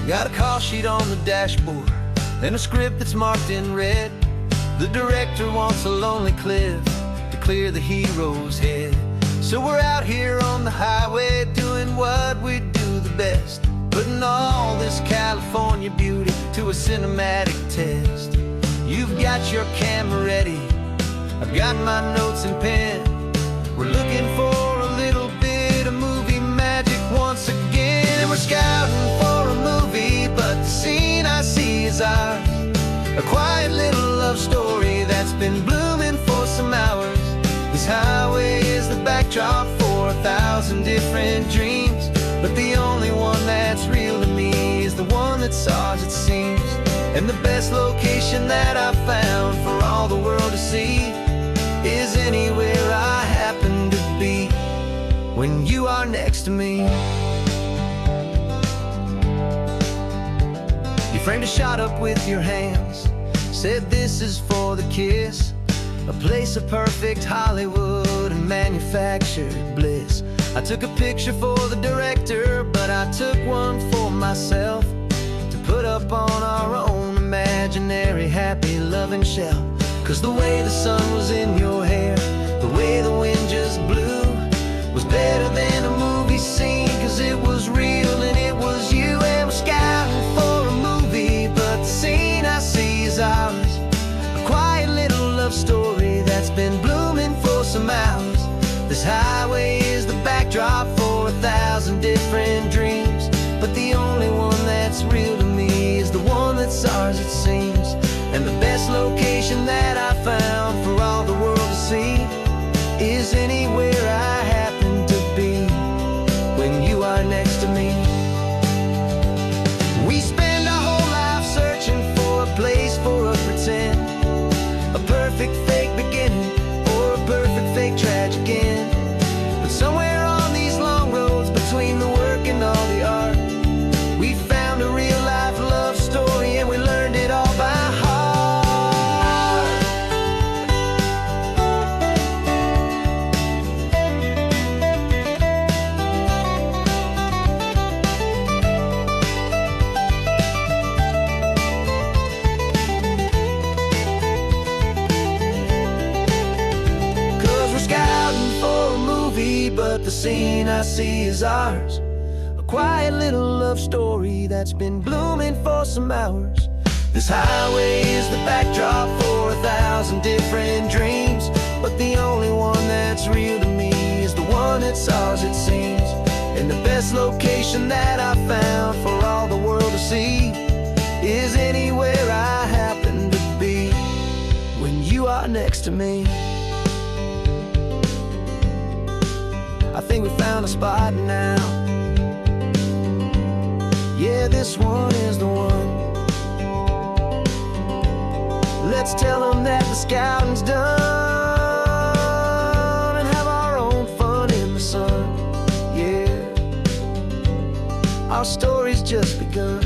Got a call sheet on the dashboard and a script that's marked in red. The director wants a lonely cliff to clear the hero's head. So we're out here on the highway doing what we do the best, putting all this California beauty to a cinematic test. You've got your camera ready, I've got my notes and pen. We're looking for a little bit of movie magic once again. And we're scouting for a movie, but the scene I see is ours, a quiet little love story that's been blooming for some hours. This highway is the backdrop for 1,000 different dreams, but the only one that's real to me is the one that's ours, it seems. And the best location that I've found for all the world to see is anywhere I happen to be when you are next to me. You framed a shot up with your hands, said this is for the kiss, a place of perfect Hollywood and manufactured bliss. I took a picture for the director, but I took one for myself to put up on our own imaginary happy loving shelf. 'Cause the way the sun was in your hair, the way the wind just blew, was better than a movie scene, 'cause it was real and it was you. And we're scouting for a movie, but the scene I see is ours, a quiet little love story that's been blooming for some hours. This highway is the backdrop for 1,000 different dreams, but the only one that's real to me is the one that's ours, it seems. And the best location that I found for all the world to see is anywhere I happen to be when you are next to me. We spend our whole life searching for a place for a pretend, a perfect fake beginning or a perfect fake tragic end. But somewhere on these long roads between the work and all the art, we found a real life movie, but the scene I see is ours. A quiet little love story that's been blooming for some hours. This highway is the backdrop for 1,000 different dreams, but the only one that's real to me is the one that's ours, it seems. And the best location that I found for all the world to see is anywhere I happen to be when you are next to me. I think we found a spot now. Yeah, this one is the one. Let's tell them that the scouting's done and have our own fun in the sun. Yeah, our story's just begun.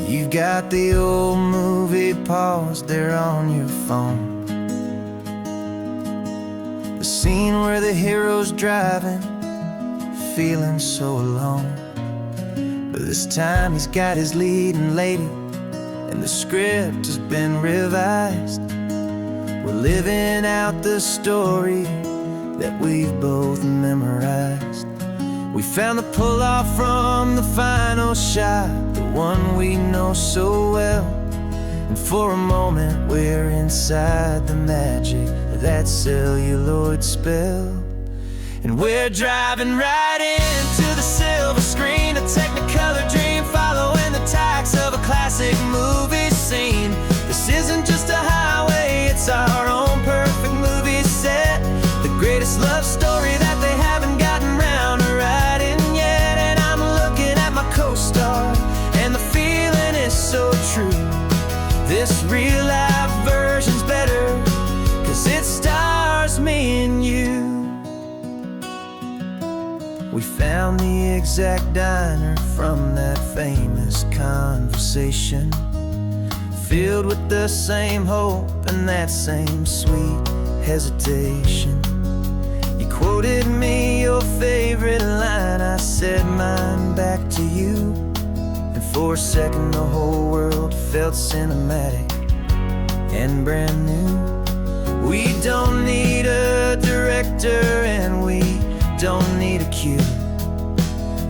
You've got the old movie paused there on your phone, the scene where the hero's driving, feeling so alone. But this time he's got his leading lady, and the script has been revised. We're living out the story that we've both memorized. We found the pull-off from the final shot, the one we know so well. And for a moment we're inside the magic of that celluloid spell. And we're driving right into the silver screen, a technicolor dream, following the tacks of a classic movie scene. This isn't just a highway, it's our own perfect movie set, the greatest love story that they haven't gotten round to writing yet. And I'm looking at my co-star, and the feeling is so true. This real-life version's better, 'cause it stars me and you. We found the exact diner from that famous conversation, filled with the same hope and that same sweet hesitation. You quoted me your favorite line, I said mine back to you. And for a second the whole world felt cinematic and brand new. We don't need a director and we don't need a cue.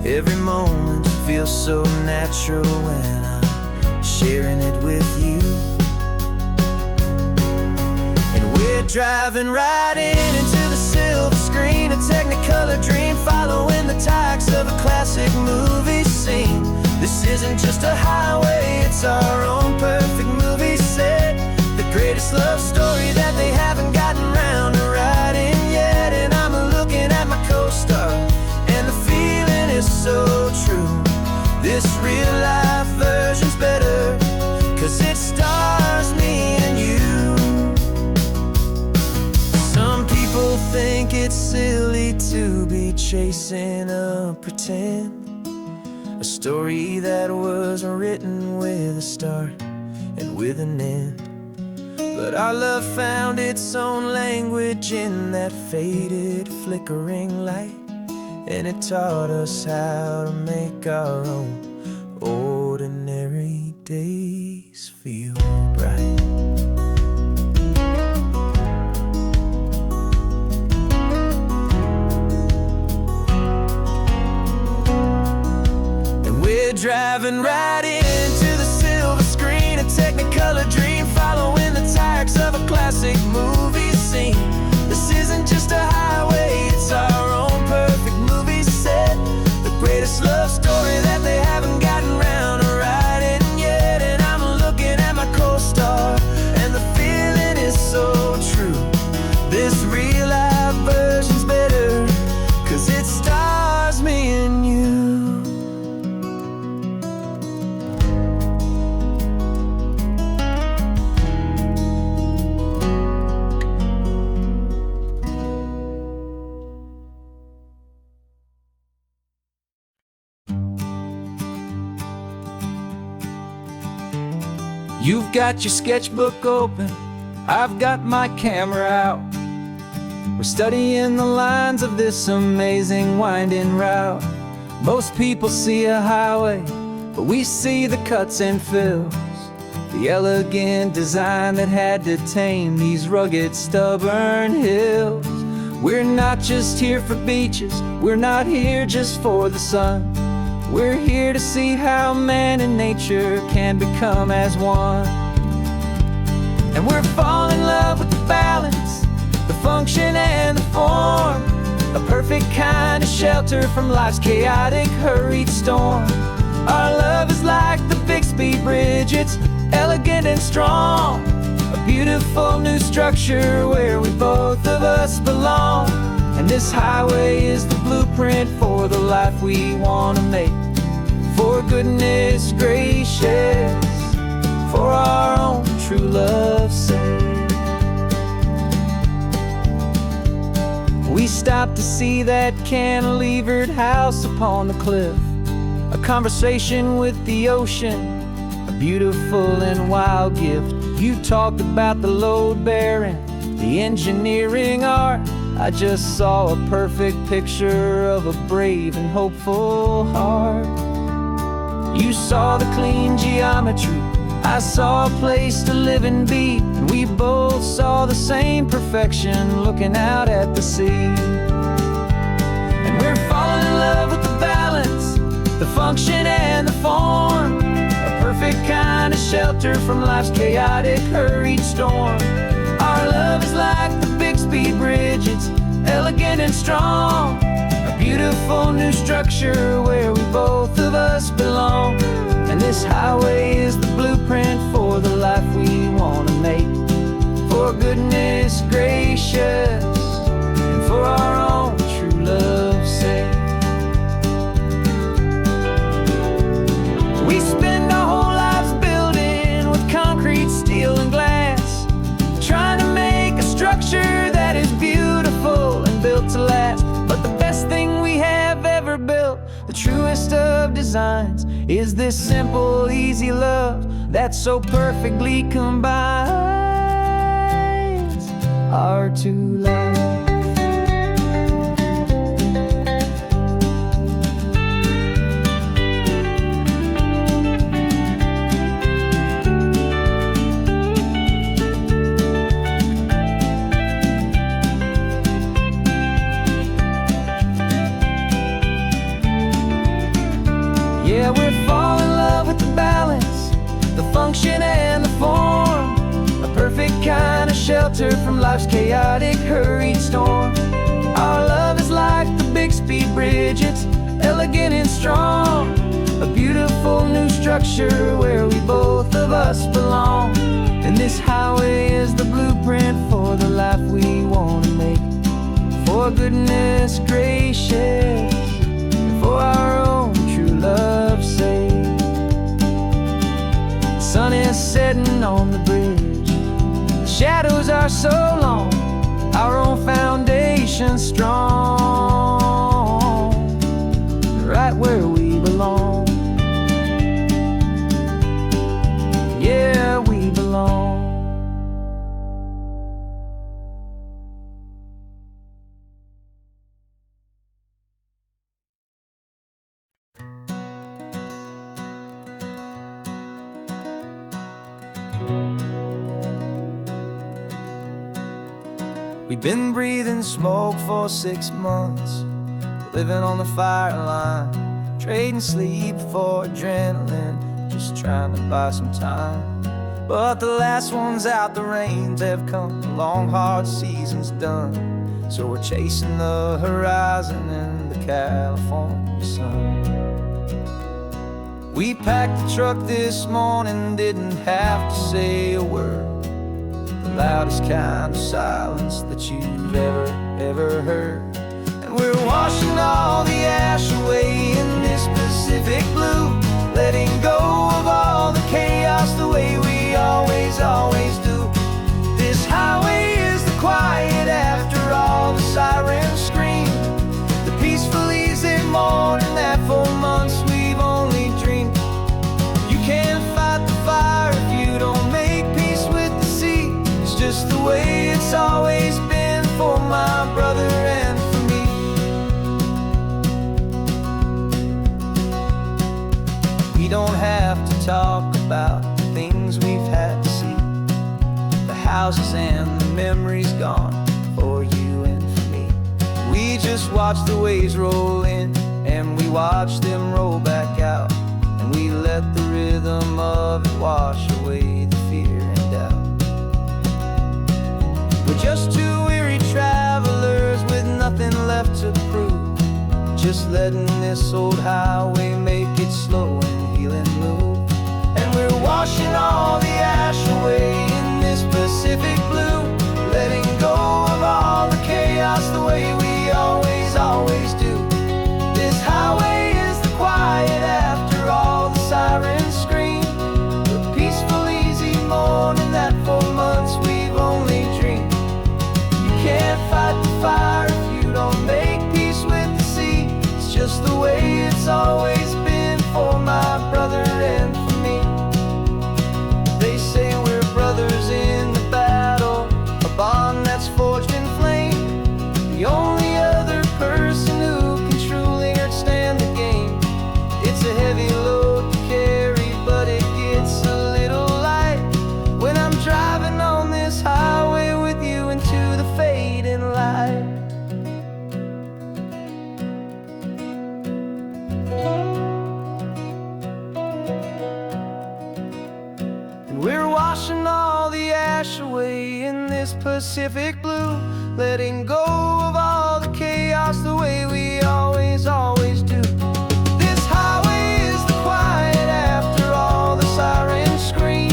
Every moment feels so natural when I'm sharing it with you. And we're driving right into the silver screen, a technicolor dream, following the tacks of a classic movie scene. This isn't just a highway, it's our own perfect movie set, the greatest love story that they haven't gotten round to writing yet. And I'm looking at my co-star, and the feeling is so true. This real-life version's better, 'cause it stars me and you. Some people think it's silly to be chasing a pretend, a story that was written with a start and with an end. But our love found its own language in that faded, flickering light, and it taught us how to make our own ordinary days feel bright. And we're driving right into the silver screen, a technicolor dream, following the tacks of a classic movie scene. This isn't just a highway, it's our own perfect movie set, the greatest love story that they haven't gotten round to writing yet. And I'm looking at my co-star, and the feeling is so true. This real-life version's better, 'cause it stars me and you. You've got your sketchbook open, I've got my camera out. We're studying the lines of this amazing winding route. Most people see a highway, but we see the cuts and fills, the elegant design that had to tame these rugged, stubborn hills. We're not just here for beaches, we're not here just for the sun. We're here to see how man and nature can become as one. And we're falling in love with the balance, the function and the form, a perfect kind of shelter from life's chaotic, hurried storm. Our love is like the Bixby Bridge, it's elegant and strong, a beautiful new structure where we both of us belong. And this highway is the blueprint for the life we want to make. For goodness gracious, for our own true love's sake. We stopped to see that cantilevered house upon the cliff, a conversation with the ocean, a beautiful and wild gift. You talked about the load bearing, the engineering art. I just saw a perfect picture of a brave and hopeful heart. You saw the clean geometry, I saw a place to live and be, and we both saw the same perfection looking out at the sea. And we're falling in love with the balance, the function and the form, a perfect kind of shelter from life's chaotic, hurried storm. Our love is like the Bixby Bridge, it's elegant and strong, a beautiful new structure where we both of us belong. And this highway is the blueprint for the life we want to make. For goodness gracious, and for our own true love's sake. We spend our whole lives building with concrete, steel and glass, trying to make a structure that is beautiful and built to last. But the best thing we have ever built, the truest of designs, is this simple, easy love that so perfectly combines our two lives. Yeah, we're falling in love with the balance, the function and the form, a perfect kind of shelter from life's chaotic, hurried storm. Our love is like the Bixby Bridge, it's elegant and strong, a beautiful new structure where we both of us belong. And this highway is the blueprint for the life we want to make. For goodness gracious, for our own true love's sake. The sun is setting on the bridge, the shadows are so long, our own foundation strong, right where we belong. Yeah, we belong. We've been breathing smoke for 6 months, living on the fire line, trading sleep for adrenaline, just trying to buy some time. But the last one's out, the rains have come, the long hard season's done. So we're chasing the horizon in the California sun. We packed the truck this morning, didn't have to say a word, the loudest kind of silence that you've ever heard. And we're washing all the ash away in this Pacific blue, letting go of all the chaos the way we always do. This highway is the quiet after all the sirens scream, the peaceful easy morning that for months we've only dreamed. You can't fight the fire if you don't make peace with the sea. It's just it's always been for my brother and for me. We don't have to talk about the things we've had to see, the houses and the memories gone for you and for me. We just watch the waves roll in, and we watch them roll back out, and we let the rhythm of it wash away the fear and doubt. We're just two weary travelers with nothing left to prove, just letting this old highway make it slow and heal and move. And we're washing all the ash away in this Pacific blue, letting go of all the chaos the way we always do. This highway is the quiet after all the sirens scream, the peaceful, easy morning that for months we've only dreamed. You can't fight the fire if you don't make peace with the sea. It's just the way it's always been for my brother and for me. They say we're brothers in the battle, a bond that's forged in flame. The only other person who can truly understand the game. It's a heavy load to carry, but it gets a little light when I'm driving on this highway with you into the fading light. And we're washing all the ash away in this Pacific blue, letting go of all the chaos the way we always do. This highway is the quiet after all the sirens scream,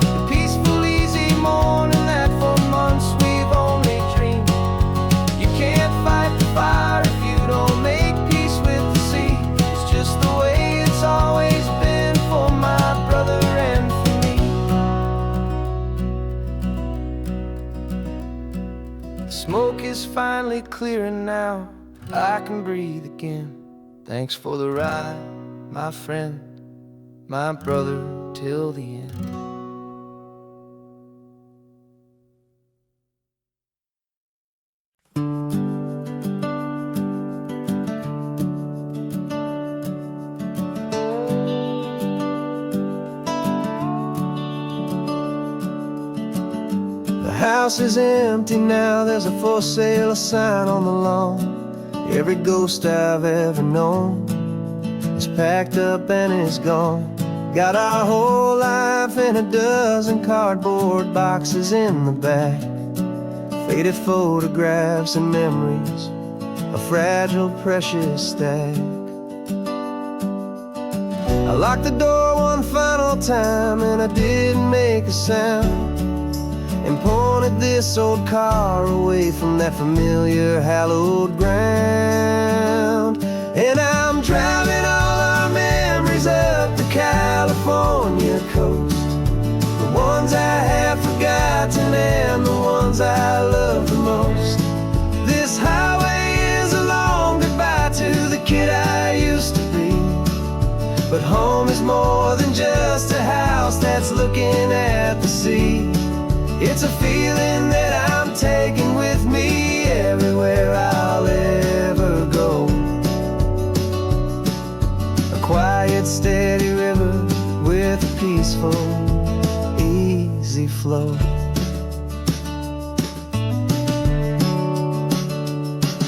the peaceful, easy morning that for months we've only dreamed. You can't fight the fire if you don't make peace with the sea. It's just the way it's always been for my brother and for me. The smoke is finally clearing now, I can breathe again. Thanks for the ride, my friend, my brother, till the end. The house is empty now, there's a for sale sign on the lawn. Every ghost I've ever known is packed up and is gone. Got our whole life in a dozen cardboard boxes in the back, faded photographs and memories, a fragile, precious stack. I locked the door one final time and I didn't make a sound, and pointed this old car away from that familiar hallowed ground. And I'm driving all our memories up the California coast, the ones I have forgotten and the ones I love the most. This highway is a long goodbye to the kid I used to be, but home is more than just a house that's looking at the sea. It's a feeling that I'm taking with me everywhere I'll ever go. A quiet, steady river with a peaceful, easy flow.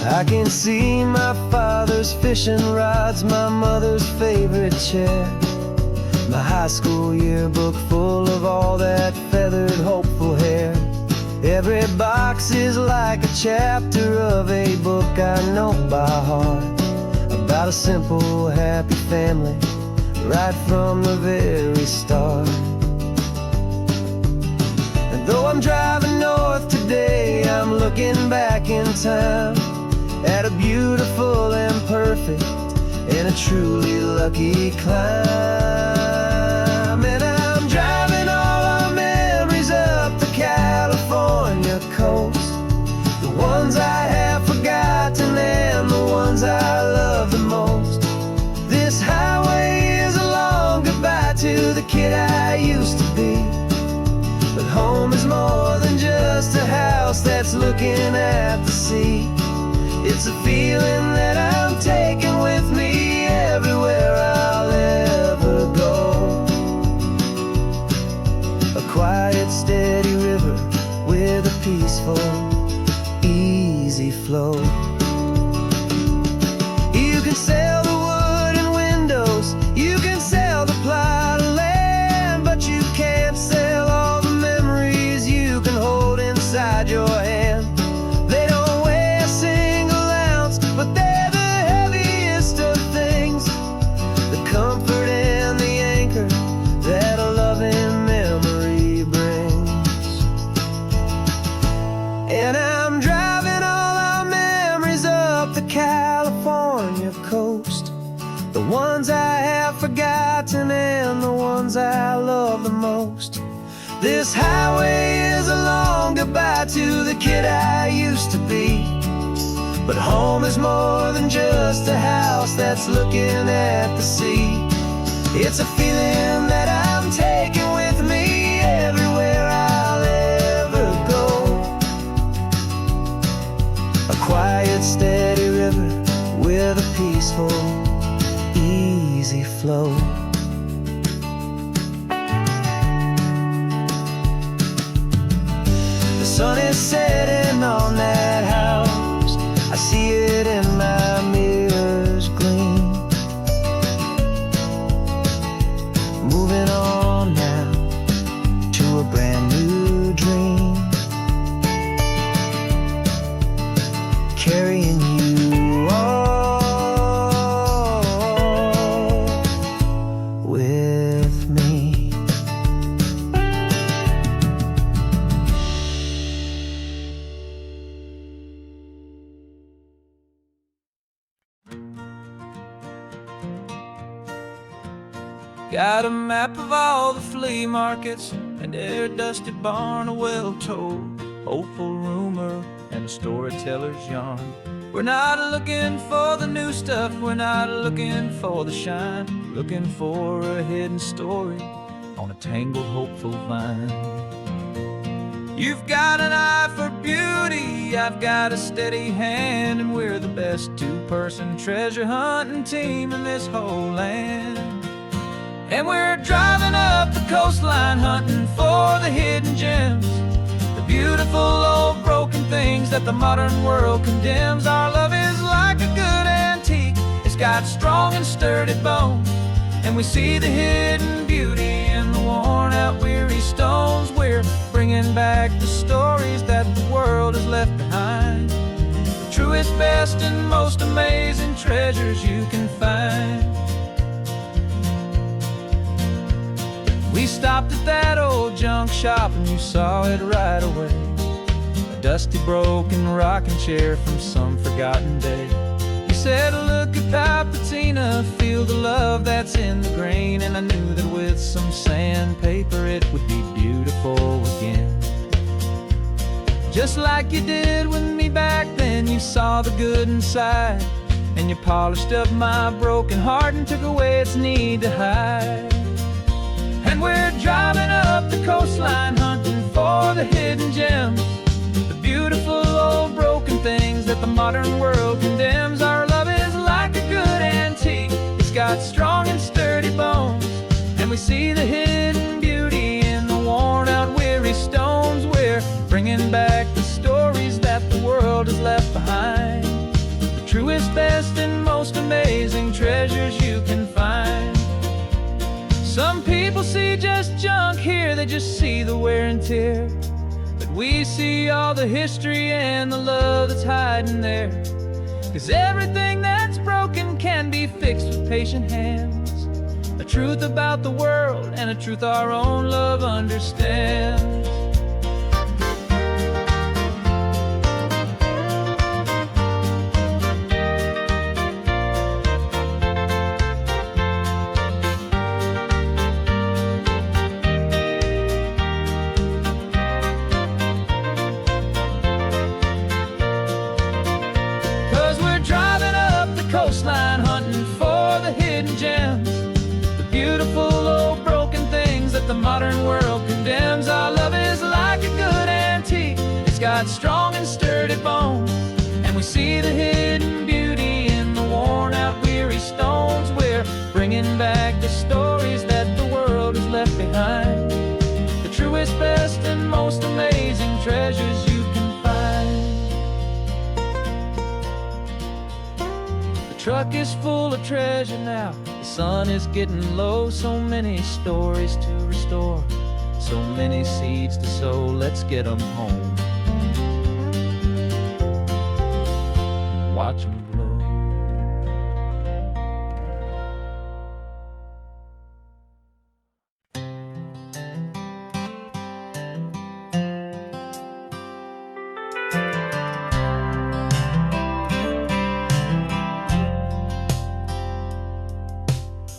I can see my father's fishing rods, my mother's favorite chair, my high school yearbook full of all that feathered, hopeful hair. Every box is like a chapter of a book I know by heart, about a simple, happy family right from the very start. And though I'm driving north today, I'm looking back in time at a beautiful and perfect and a truly lucky climb. And I'm driving all our memories up the California coast, the ones I have forgotten and the ones I love the most. This highway is a long goodbye to the kid I used to be, but home is more than just a house house that's looking at the sea. It's a feeling that I'm taking with me everywhere I'll ever go. A quiet, steady river with a peaceful, easy flow. You can sail the wooden windows, you can sail the plot of land, but you can't sail all the memories you can hold inside your hand. They don't weigh a single ounce, but they're the heaviest of things, the comfort and the anchor that a loving memory brings. And I'm driving all our memories up the California coast, the ones I have forgotten and the ones I love the most. This highway is a long goodbye to the kid I used to be, but home is more than just a house that's looking at the sea. It's a feeling that I'm taking with me everywhere I'll ever go. A quiet, steady river with a peaceful, easy flow. The sun is setting on that house, I see it in my mirror's gleam. Moving on now to a brand new dream, carrying you all with me. Got a map of all the flea markets and their dusty barn, a well-told, hopeful rumor, and a storyteller's yarn. We're not looking for the new stuff, we're not looking for the shine, looking for a hidden story on a tangled, hopeful vine. You've got an eye for beauty, I've got a steady hand, and we're the best two-person treasure hunting team in this whole land. And we're driving up the coastline hunting for the hidden gems, the beautiful old broken things that the modern world condemns. Our love is like a good antique, it's got strong and sturdy bones, and we see the hidden beauty in the worn out weary stones. We're bringing back the stories that the world has left behind, the truest, best, and most amazing treasures you can find. We stopped at that old junk shop and you saw it right away, a dusty, broken rocking chair from some forgotten day. You said, look at Papatina, feel the love that's in the grain, and I knew that with some sandpaper it would be beautiful again. Just like you did with me back then, you saw the good inside, and you polished up my broken heart and took away its need to hide. And we're driving up the coastline hunting for the hidden gems, the beautiful old broken things that the modern world condemns. Our love is like a good antique, it's got strong and sturdy bones, and we see the hidden beauty in the worn out weary stones. We're bringing back the stories that the world has left behind, the truest, best, and most amazing treasures you can find. Some people see just junk here, they just see the wear and tear, but we see all the history and the love that's hiding there. 'Cause everything that's broken can be fixed with patient hands, a truth about the world and a truth our own love understands. Coastline hunting for the hidden gems, the beautiful old broken things that the modern world condemns. Our love is strong and sturdy bones. And we see the hidden beauty in the worn-out, weary stones. We're bringing back the stories that the world has left behind, the truest, best, and most amazing treasures you can find. The truck is full of treasure now. The sun is getting low. So many stories to restore, so many seeds to sow. Let's get them home. Watch them blow.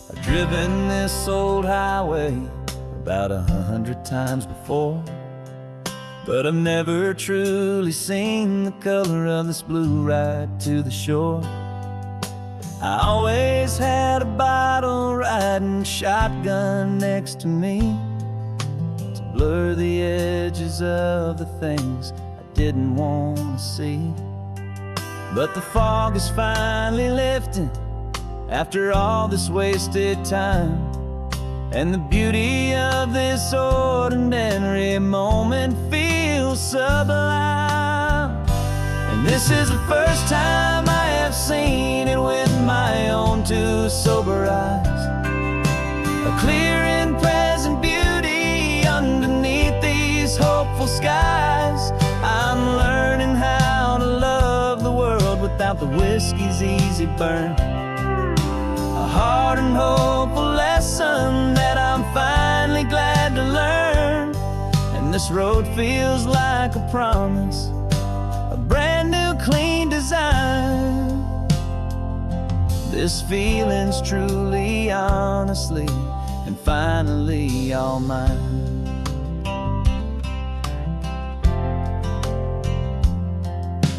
I've driven this old highway about 100 times before, but I've never truly seen the color of this blue right to the shore. I always had a bottle riding shotgun next to me to blur the edges of the things I didn't want to see. But the fog is finally lifting after all this wasted time, and the beauty of this ordinary moment feels sublime. And this is the first time I have seen it with my own two sober eyes, a clear and present beauty underneath these hopeful skies. I'm learning how to love the world without the whiskey's easy burn, a hard and hopeful lesson that I'm finally glad to learn. And this road feels like a promise, a brand new clean design. This feeling's truly, honestly, and finally all mine.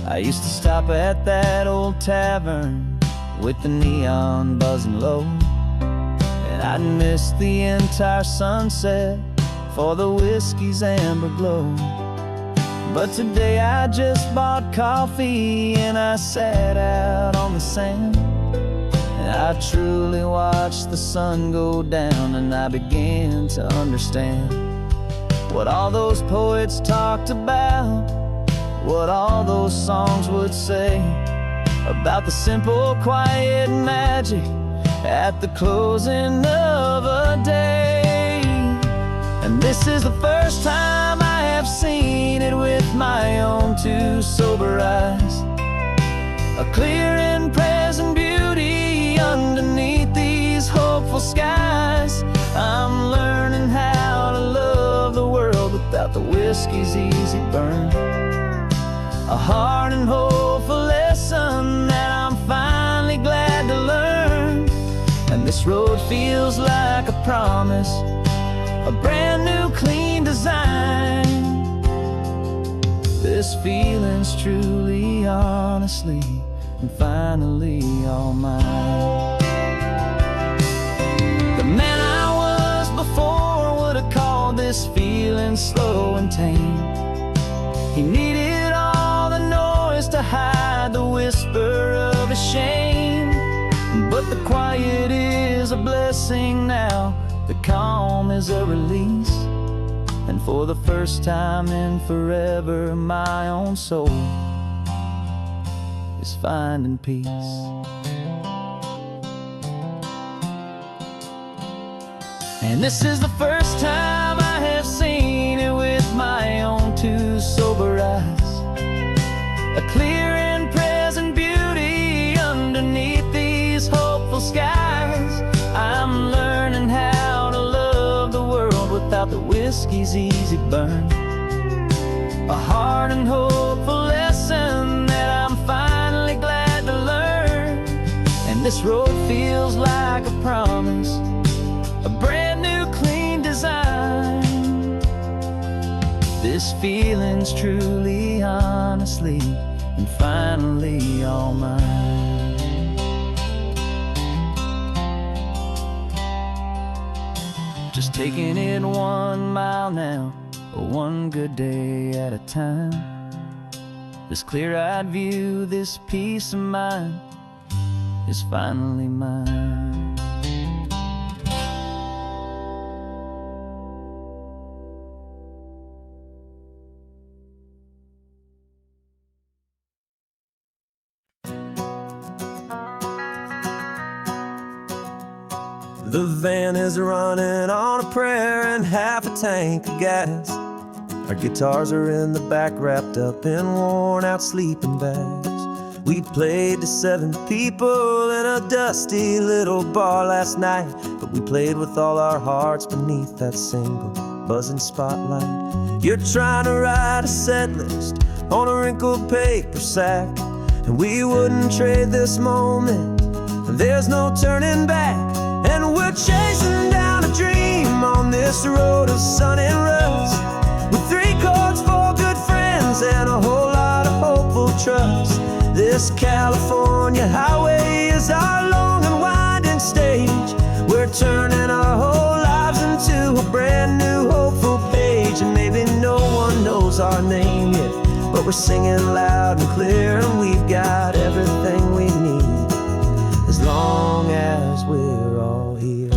I used to stop at that old tavern with the neon buzzing low, and I'd miss the entire sunset for the whiskey's amber glow. But today I just bought coffee and I sat out on the sand, and I truly watched the sun go down, and I began to understand what all those poets talked about, what all those songs would say about the simple, quiet magic at the closing of a day. And this is the first time I have seen it with my own two sober eyes, a clear and present beauty underneath these hopeful skies. I'm learning how to love the world without the whiskey's easy burn, a hard and hopeful lesson that I'm finally glad to learn. And this road feels like a promise, a brand new clean design. This feeling's truly, honestly, and finally all mine. The man I was before would have called this feeling slow and tame. He needed all the noise to hide the whisper of his shame. But the quiet is a blessing now, the calm is a release, and for the first time in forever my own soul is finding peace. And this is the first time I have seen it with my own two sober eyes, a clear and present beauty underneath these hopeful skies. I'm learning how to love the world without the whiskey's easy burn, a hard and hopeful lesson that I'm finally glad to learn. And this road feels like a promise, a brand new clean design. This feeling's truly, honestly, and finally all mine. Just taking it 1 mile now, one good day at a time. This clear-eyed view, this peace of mind is finally mine. The van is running on a prayer and half a tank of gas. Our guitars are in the back, wrapped up in worn-out sleeping bags. We played to 7 people in a dusty little bar last night, but we played with all our hearts beneath that single buzzing spotlight. You're trying to write a set list on a wrinkled paper sack, and we wouldn't trade this moment. There's no turning back, and we're chasing down a dream on this road of sun and rust, with 3 chords, 4 good friends, and a whole lot of hopeful trust. This California highway is our long and winding stage. We're turning our whole lives into a brand new hopeful page. And maybe no one knows our name yet, but we're singing loud and clear, and we've got everything we need, as long as we're all here.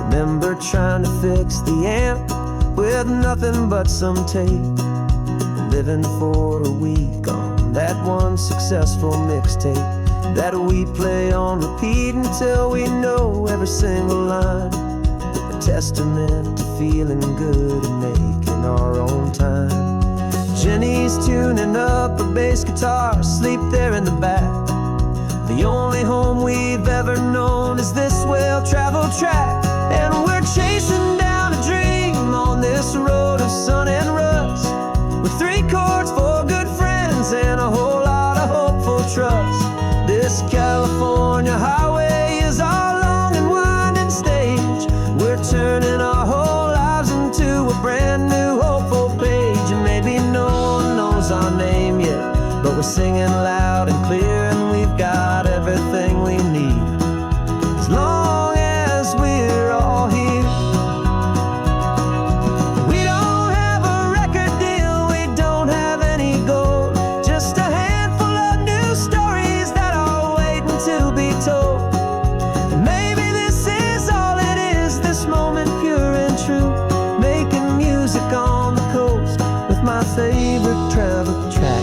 Remember trying to fix the amp with nothing but some tape, living for a week on that one successful mixtape that we play on repeat until we know every single line. A testament to feeling good and making our own time. Jenny's tuning up her bass guitar, asleep there in the back. The only home we've ever known is this well-traveled track, and we're chasing down a dream on this road of sun and rust, with 3 chords, 4 good friends, and a whole lot of hopeful trust. This California highway is our long and winding stage. We're turning our whole lives into a brand new hopeful page. And maybe no one knows our name yet, but we're singing loud and clear, and we've got everything we need, as long as we're all here. My favorite travel track.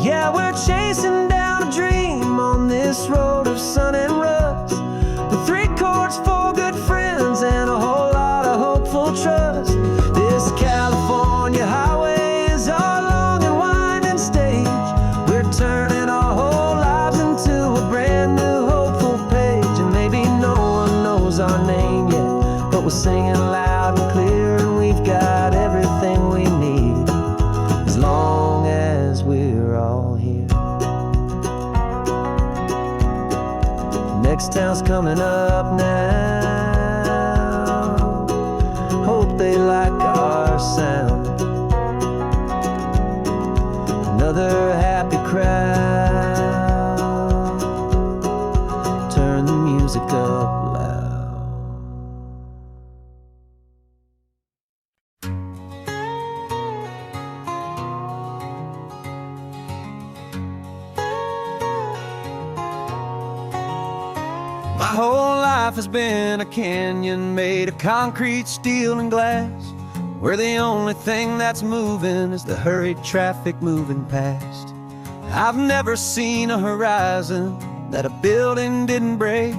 Yeah, we're chasing down a dream on this road of sun and rust, with 3 chords, 4 good friends, and a whole lot of hopeful trust. This California highway is our long and winding stage. We're turning our whole lives into a brand new hopeful page. And maybe no one knows our name yet, but we're singing loud and clear, and we've got everything we need, as long as we're all here. Next town's coming up now, hope they like our sound. Another happy crowd, turn the music up loud. My whole life has been a canyon made of concrete, steel, and glass, where the only thing that's moving is the hurried traffic moving past. I've never seen a horizon that a building didn't break,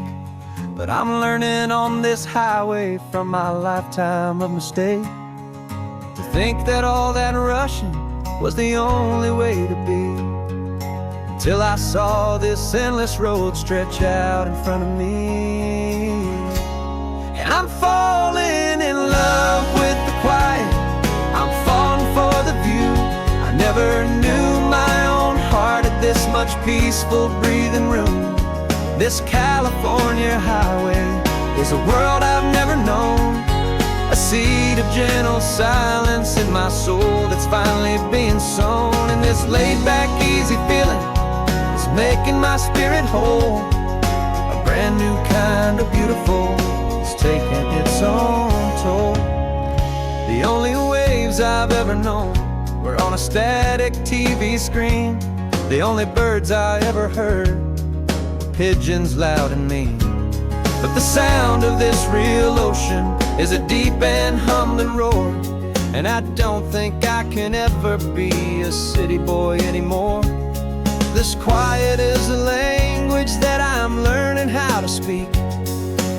but I'm learning on this highway from my lifetime of mistakes, to think that all that rushing was the only way to be, until I saw this endless road stretch out in front of me. And I'm falling in love with the quiet, I'm falling for the view. I never knew my own heart had this much peaceful breathing room. This California highway is a world I've never known, a seed of gentle silence in my soul that's finally being sown. And this laid back, easy feeling my spirit whole. A brand new kind of beautiful is taking its own toll. The only waves I've ever known were on a static TV screen. The only birds I ever heard were pigeons loud and mean. But the sound of this real ocean is a deep and humbling roar, and I don't think I can ever be a city boy anymore. This quiet is a language that I'm learning how to speak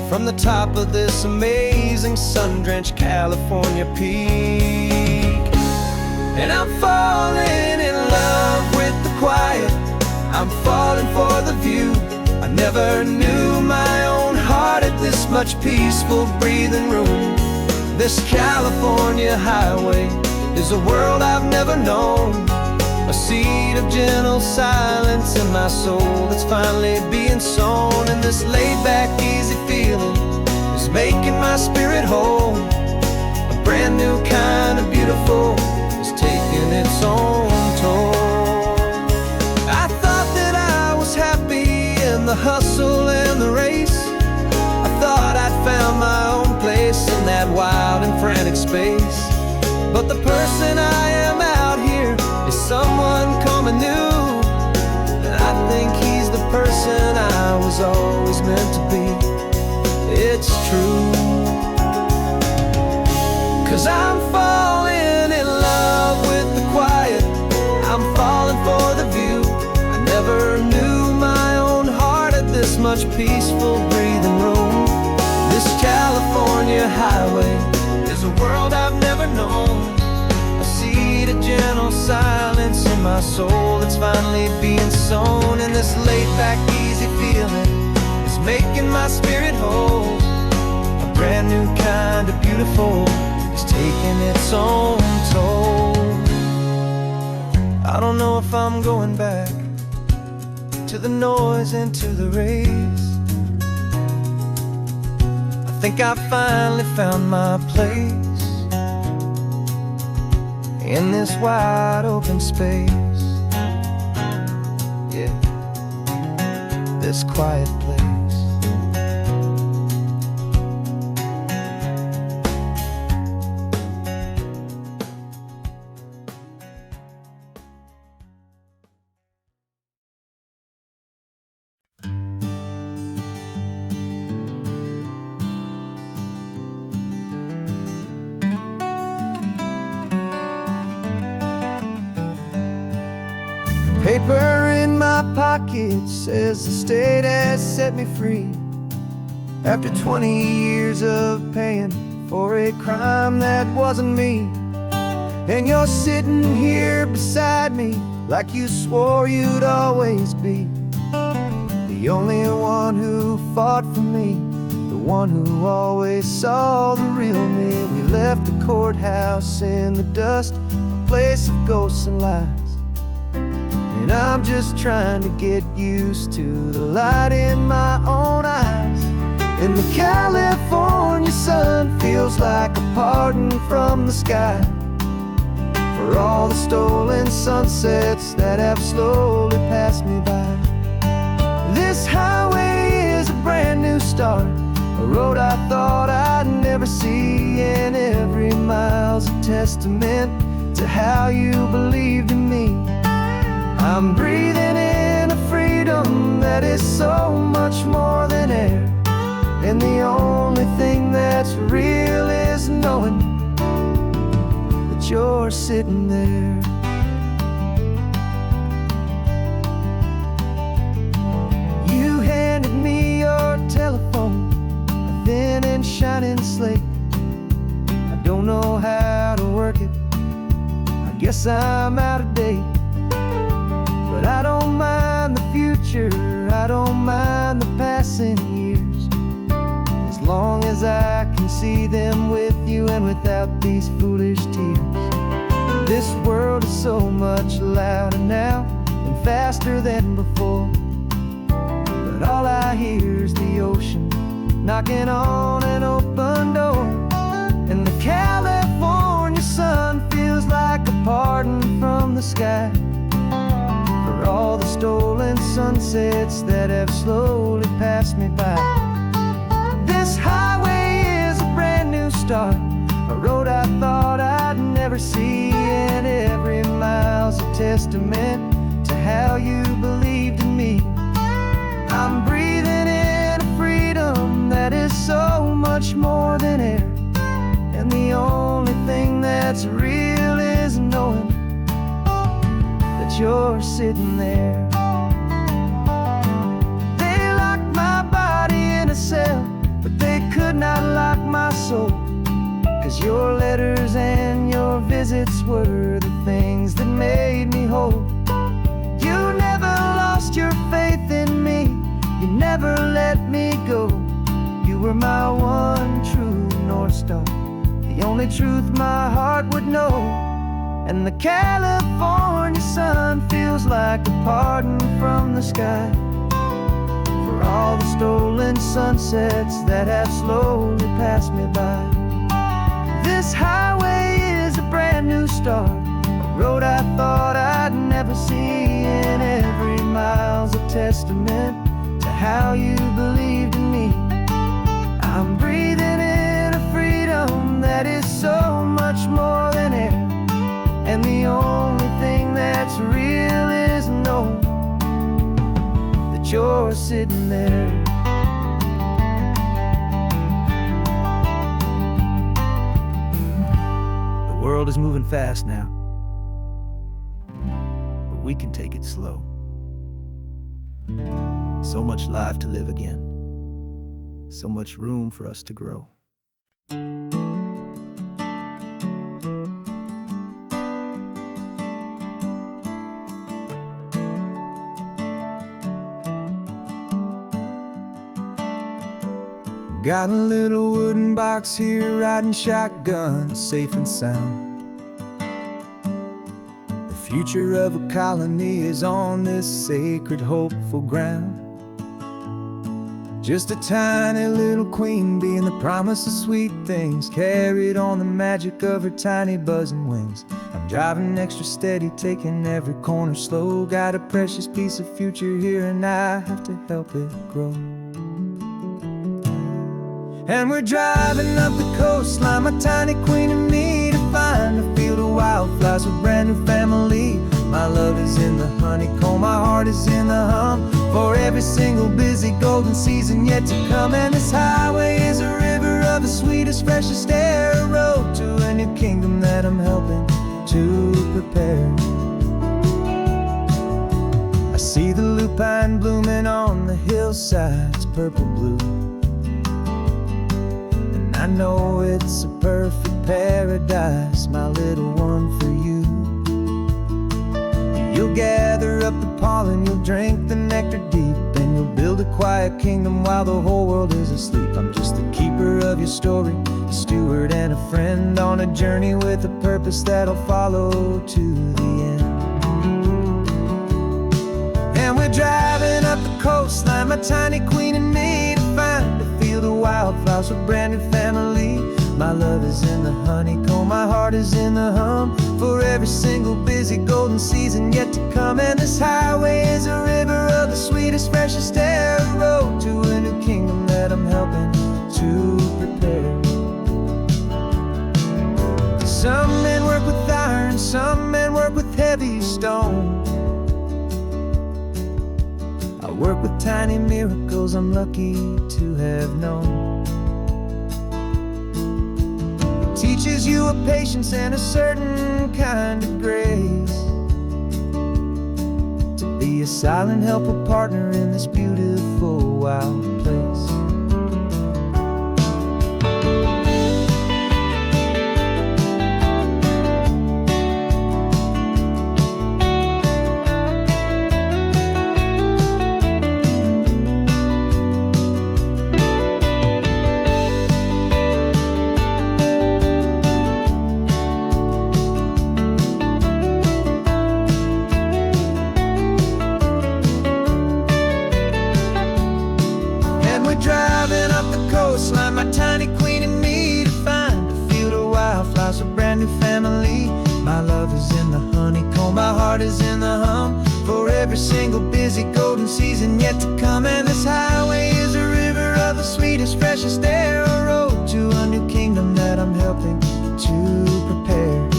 from the top of this amazing sun-drenched California peak. And I'm falling in love with the quiet, I'm falling for the view. I never knew my own heart had this much peaceful breathing room. This California highway is a world I've never known. A seed of gentle silence in my soul that's finally being sown. And this laid-back, easy feeling is making my spirit whole. A brand new kind of beautiful is taking its own toll. I thought that I was happy in the hustle and the race. I thought I'd found my own place in that wild and frantic space. But the person I am out here is someone coming new, and I think he's the person I was always meant to be. It's true, 'cause I'm falling in love with the quiet, I'm falling for the view. I never knew my own heart had this much peaceful breathing room. This California highway is a world I've never known. A seed of gentle silence in my soul that's finally being sown. And this laid-back, easy feeling is making my spirit whole. A brand new kind of beautiful is taking its own toll. I don't know if I'm going back to the noise and to the race. I think I finally found my place in this wide open space. Yeah, this quiet place. Paper in my pocket says the state has set me free after 20 years of paying for a crime that wasn't me. And you're sitting here beside me like you swore you'd always be the only one who fought for me, the one who always saw the real me. We left the courthouse in the dust, a place of ghosts and lies. And I'm just trying to get used to the light in my own eyes. And the California sun feels like a pardon from the sky for all the stolen sunsets that have slowly passed me by. This highway is a brand new start, a road I thought I'd never see. And every mile's a testament to how you believed in me. I'm breathing in a freedom that is so much more than air. And the only thing that's real is knowing that you're sitting there. You handed me your telephone, a thin and shining slate. I don't know how to work it, I guess I'm out of date. But I don't mind the future, I don't mind the passing years, as long as I can see them with you and without these foolish tears. This world is so much louder now and faster than before, but all I hear is the ocean knocking on an open door. And the California sun feels like a pardon from the sky for all the stolen sun sunsets that have slowly passed me by. This highway is a brand new start, a road I thought I'd never see, and every mile's a testament to how you believed in me. I'm breathing in a freedom that is so much more than air, and the only thing that's real is knowing that you're sitting there. They locked my body in a cell, but they could not lock my soul, 'cause your letters and your visits were the things that made me whole. You never lost your faith in me, you never let me go. You were my one true North Star, the only truth my heart would know. And the California sun feels like a pardon from the sky for all the stolen sunsets that have slowly passed me by. This highway is a brand new start, a road I thought I'd never see, and every mile's a testament to how you believed in me. I'm breathing in a freedom that is so much more than air, and the only thing that's real is knowing that you're sitting there. The world is moving fast now, but we can take it slow. So much life to live again, so much room for us to grow. Got a little wooden box here, riding shotgun, safe and sound. The future of a colony is on this sacred, hopeful ground. Just a tiny little queen bee and the promise of sweet things, carried on the magic of her tiny buzzing wings. I'm driving extra steady, taking every corner slow. Got a precious piece of future here and I have to help it grow. And we're driving up the coastline, my tiny queen and me, to find a field of wildflowers with brand new family. My love is in the honeycomb, my heart is in the hum, for every single busy golden season yet to come. And this highway is a river of the sweetest, freshest air, a road to a new kingdom that I'm helping to prepare. I see the lupine blooming on the hillsides, purple blue, I know it's a perfect paradise, my little one, for you. You'll gather up the pollen, you'll drink the nectar deep, and you'll build a quiet kingdom while the whole world is asleep. I'm just the keeper of your story, a steward and a friend, on a journey with a purpose that'll follow to the end. And we're driving up the coastline, my tiny queen and me, to find a field of wildflowers with brand new family. My love is in the honeycomb, my heart is in the hum, for every single busy golden season yet to come. And this highway is a river of the sweetest, freshest air, a road to a new kingdom that I'm helping to prepare. Some men work with iron, some men work with heavy stone. I work with tiny miracles I'm lucky to have known. It teaches you a patience and a certain kind of grace, to be a silent, helpful partner in this beautiful, wild place. every single busy golden season yet to come. And this highway is a river of the sweetest, freshest air, a road to a new kingdom that I'm helping to prepare.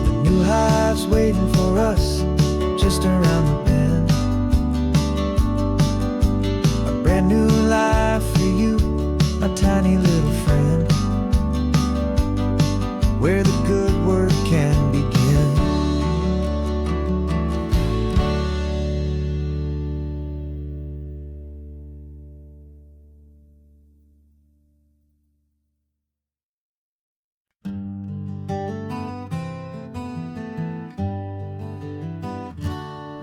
The new hive's waiting for us just around the bend. A brand new life for you, a tiny little friend, where the good work can begin.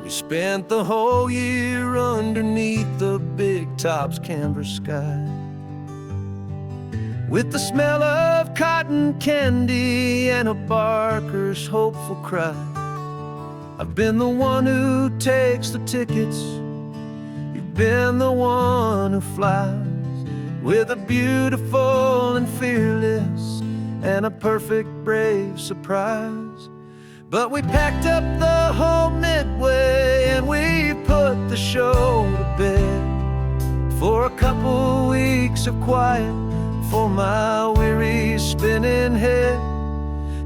We spent the whole year underneath the big top's canvas sky, with the smell of cotton candy and a barker's hopeful cry. I've been the one who takes the tickets, you've been the one who flies, with a beautiful and fearless and a perfect brave surprise. But we packed up the whole midway and we put the show to bed, for a couple weeks of quiet for my weary spinning head.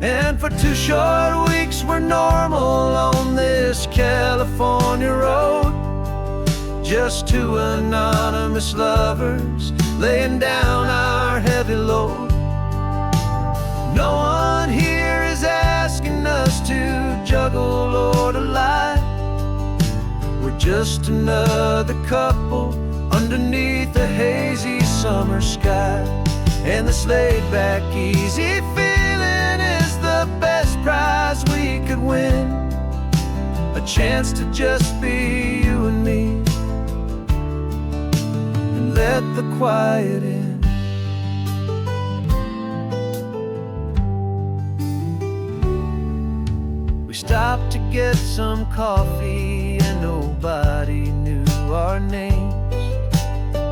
And for 2 short weeks we're normal on this California road, just 2 anonymous lovers laying down our heavy load. No one here is asking us to juggle or to lie. We're just another couple underneath a hazy summer sky. And this laid-back, easy feeling is the best prize we could win, a chance to just be you and me, and let the quiet in. We stopped to get some coffee and nobody knew our names.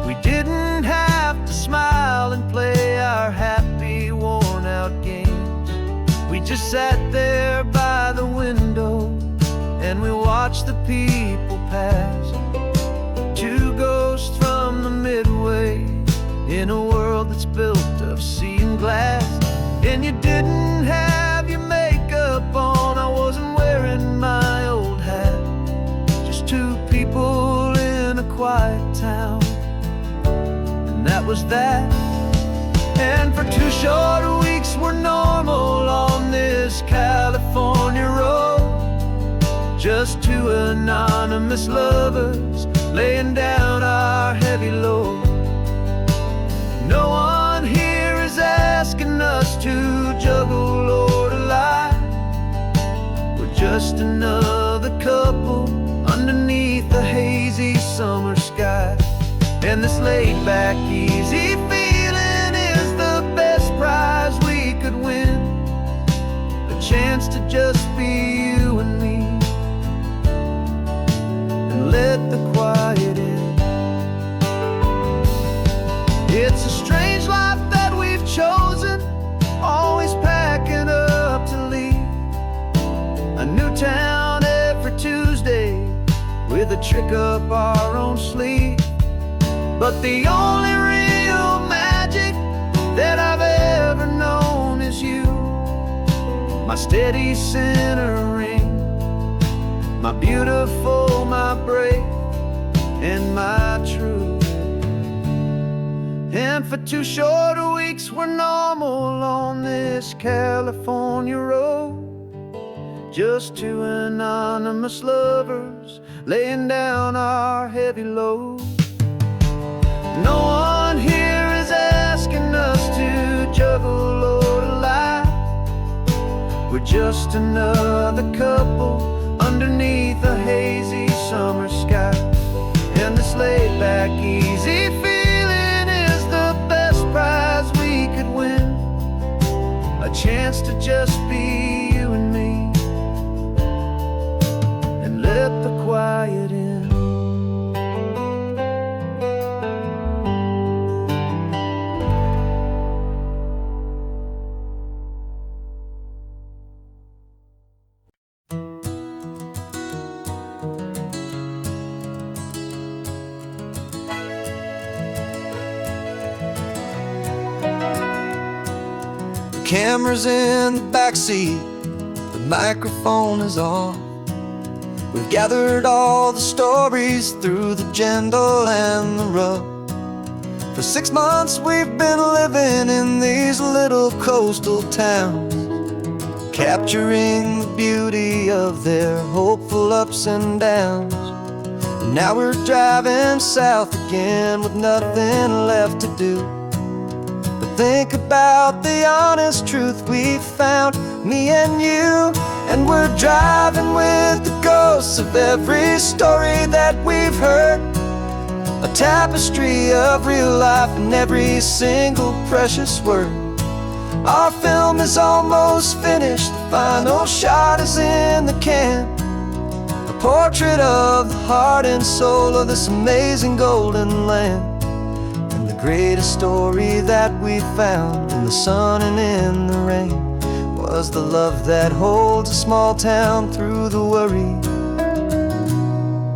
We didn't have to smile and play our happy, worn-out games. We just sat there by the window and we watched the people pass, 2 ghosts from the midway in a world that's built of sea and glass. And you didn't have your makeup on, I wasn't wearing my old hat, just 2 people in a quiet town, that was that. And for 2 short weeks we're normal on this California road, just 2 anonymous lovers laying down our heavy load. No one here is asking us to juggle or to lie. We're just another couple underneath the hazy summer sky. And this laid-back, easy feeling is the best prize we could win, a chance to just be you and me, and let the quiet in. It's a strange life that we've chosen, always packing up to leave a new town every Tuesday with a trick up our own sleeve. But the only real magic that I've ever known is you, my steady centering, my beautiful, my brave, and my true. And for 2 short weeks we're normal on this California road, just 2 anonymous lovers laying down our heavy load. No one here is asking us to juggle or to lie. We're just another couple underneath a hazy summer sky. And this laid-back, easy feeling is the best prize we could win, a chance to just be you and me, and let the quiet in. camera's in the backseat, the microphone is on. We've gathered all the stories through the gentle and the rough. For 6 months we've been living in these little coastal towns, capturing the beauty of their hopeful ups and downs. And now we're driving south again with nothing left to do but think about the honest truth we found, me and you. And we're driving with the ghosts of every story that we've heard, a tapestry of real life and every single precious word. Our film is almost finished, the final shot is in the can, a portrait of the heart and soul of this amazing golden land. And the greatest story that we found in the sun and in the rain was the love that holds a small town through the worry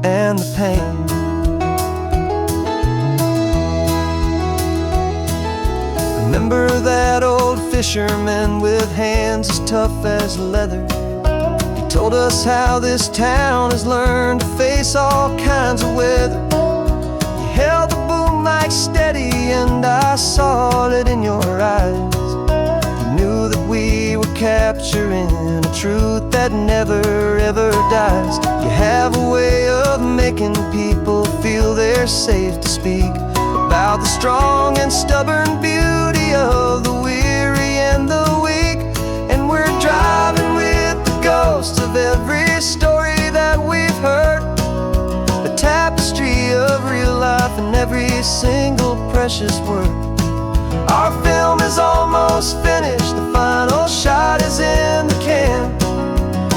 and the pain. Remember that old fisherman with hands as tough as leather? He told us how this town has learned to face all kinds of weather. You held the boom mic steady and I saw it in your eyes. You knew that we were capturing a truth that never ever dies. You have a way of making people feel they're safe to speak about the strong and stubborn beauty of the weary and the weak. And we're driving with the ghosts of every story that we've heard, a tapestry of real life and every single precious word. Our film is almost finished, the final shot is in the can,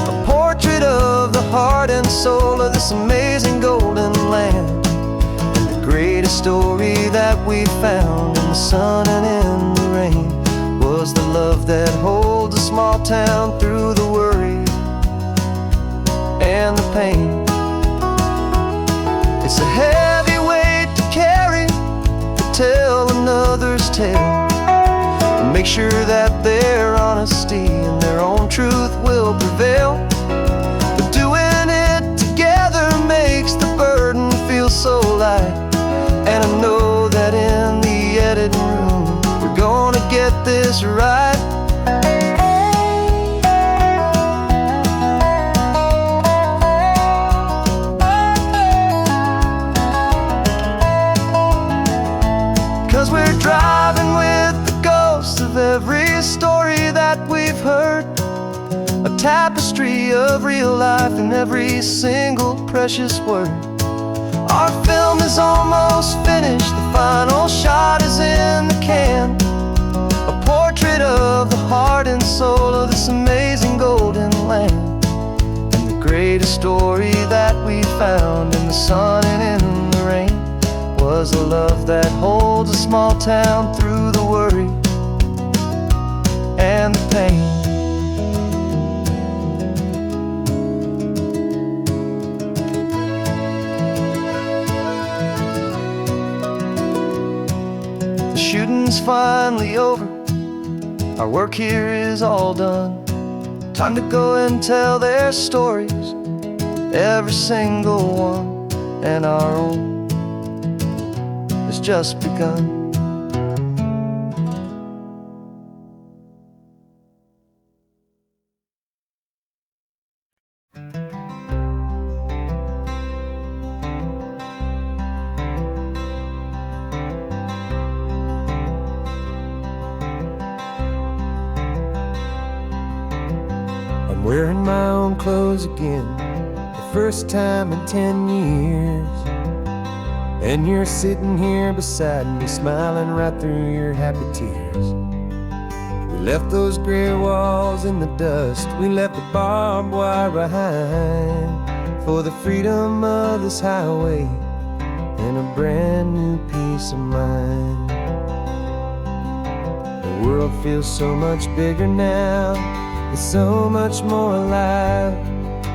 a portrait of the heart and soul of this amazing golden land. The greatest story that we found in the sun and in the rain was the love that holds a small town through the worry and the pain. It's a heavy weight to carry, to tell another's tale, and make sure that their honesty and their own truth will prevail. But doing it together makes the burden feel so light. And I know that in the editing room we're gonna get this right. 'Cause we're driving with the ghosts of every story that we've heard, a tapestry of real life and every single precious word. Our film is almost finished, the final shot is in the can, a portrait of the heart and soul of this amazing golden land. And the greatest story that we found in the sun and in the rain was a love that holds a small town through the worry and the pain. The shooting's finally over, our work here is all done. Time to go and tell their stories, every single one, and our own has just begun. I'm wearing my own clothes again, the first time in 10 years. And you're sitting here beside me, smiling right through your happy tears. We left those gray walls in the dust, we left the barbed wire behind, for the freedom of this highway and a brand new peace of mind. The world feels so much bigger now, it's so much more alive.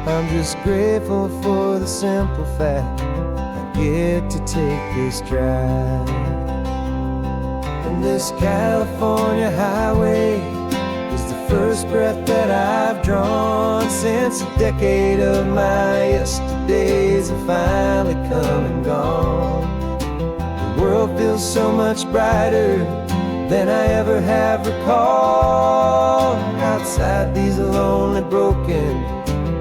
I'm just grateful for the simple fact get to take this drive. And this California highway first breath that I've drawn since a decade of my yesterdays have finally come and gone. The world feels so much brighter than I ever have recalled. Outside these lonely, broken,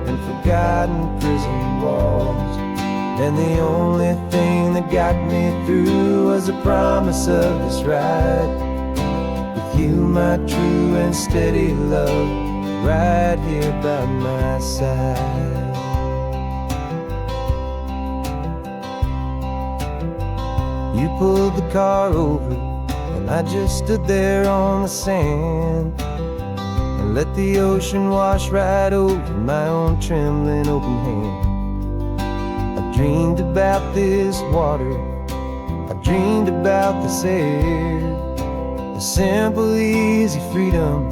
and forgotten prison walls. And the only thing that got me through was the promise of this ride with you, my true and steady love, right here by my side. You pulled the car over and I just stood there on the sand and let the ocean wash right over my own trembling open hand. I dreamed about this water, I dreamed about this air, the simple, easy freedom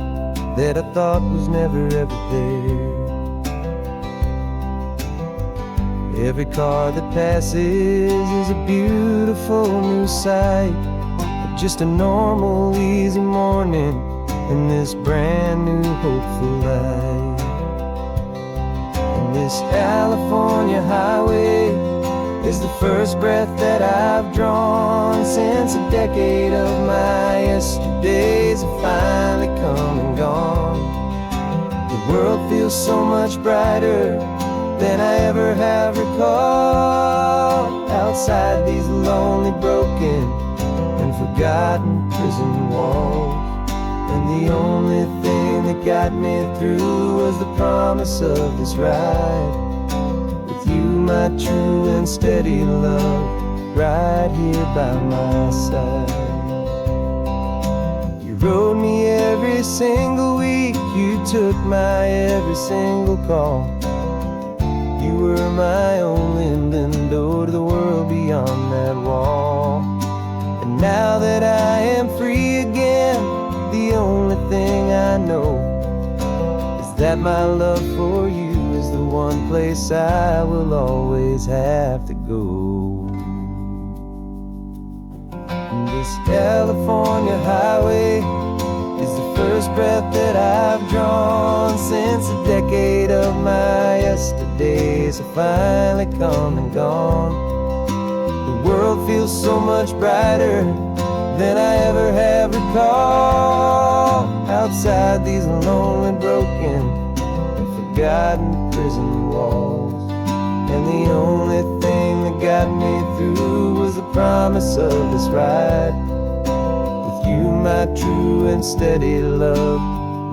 that I thought was never ever there. Every car that passes is a beautiful new sight, but just a normal, easy morning in this brand new, hopeful life. And this California highway is the first breath that I've drawn since a decade of my yesterdays have finally come and gone. The world feels so much brighter than I ever have recalled. Outside these lonely, broken, and forgotten prison walls. And the only thing that got me through was the promise of this ride with you, my true and steady love, right here by my side. You rode me every single week, you took my every single call. You were my only window to the world beyond that wall. And now that I am free again, the only thing I know is that my love for you is the one place I will always have to go. And this California highway is the first breath that I've drawn since a decade of my yesterdays have finally come and gone. The world feels so much brighter than I ever have recalled. Outside these lonely, broken, and forgotten prison walls. And the only thing that got me through was the promise of this ride with you, my true and steady love,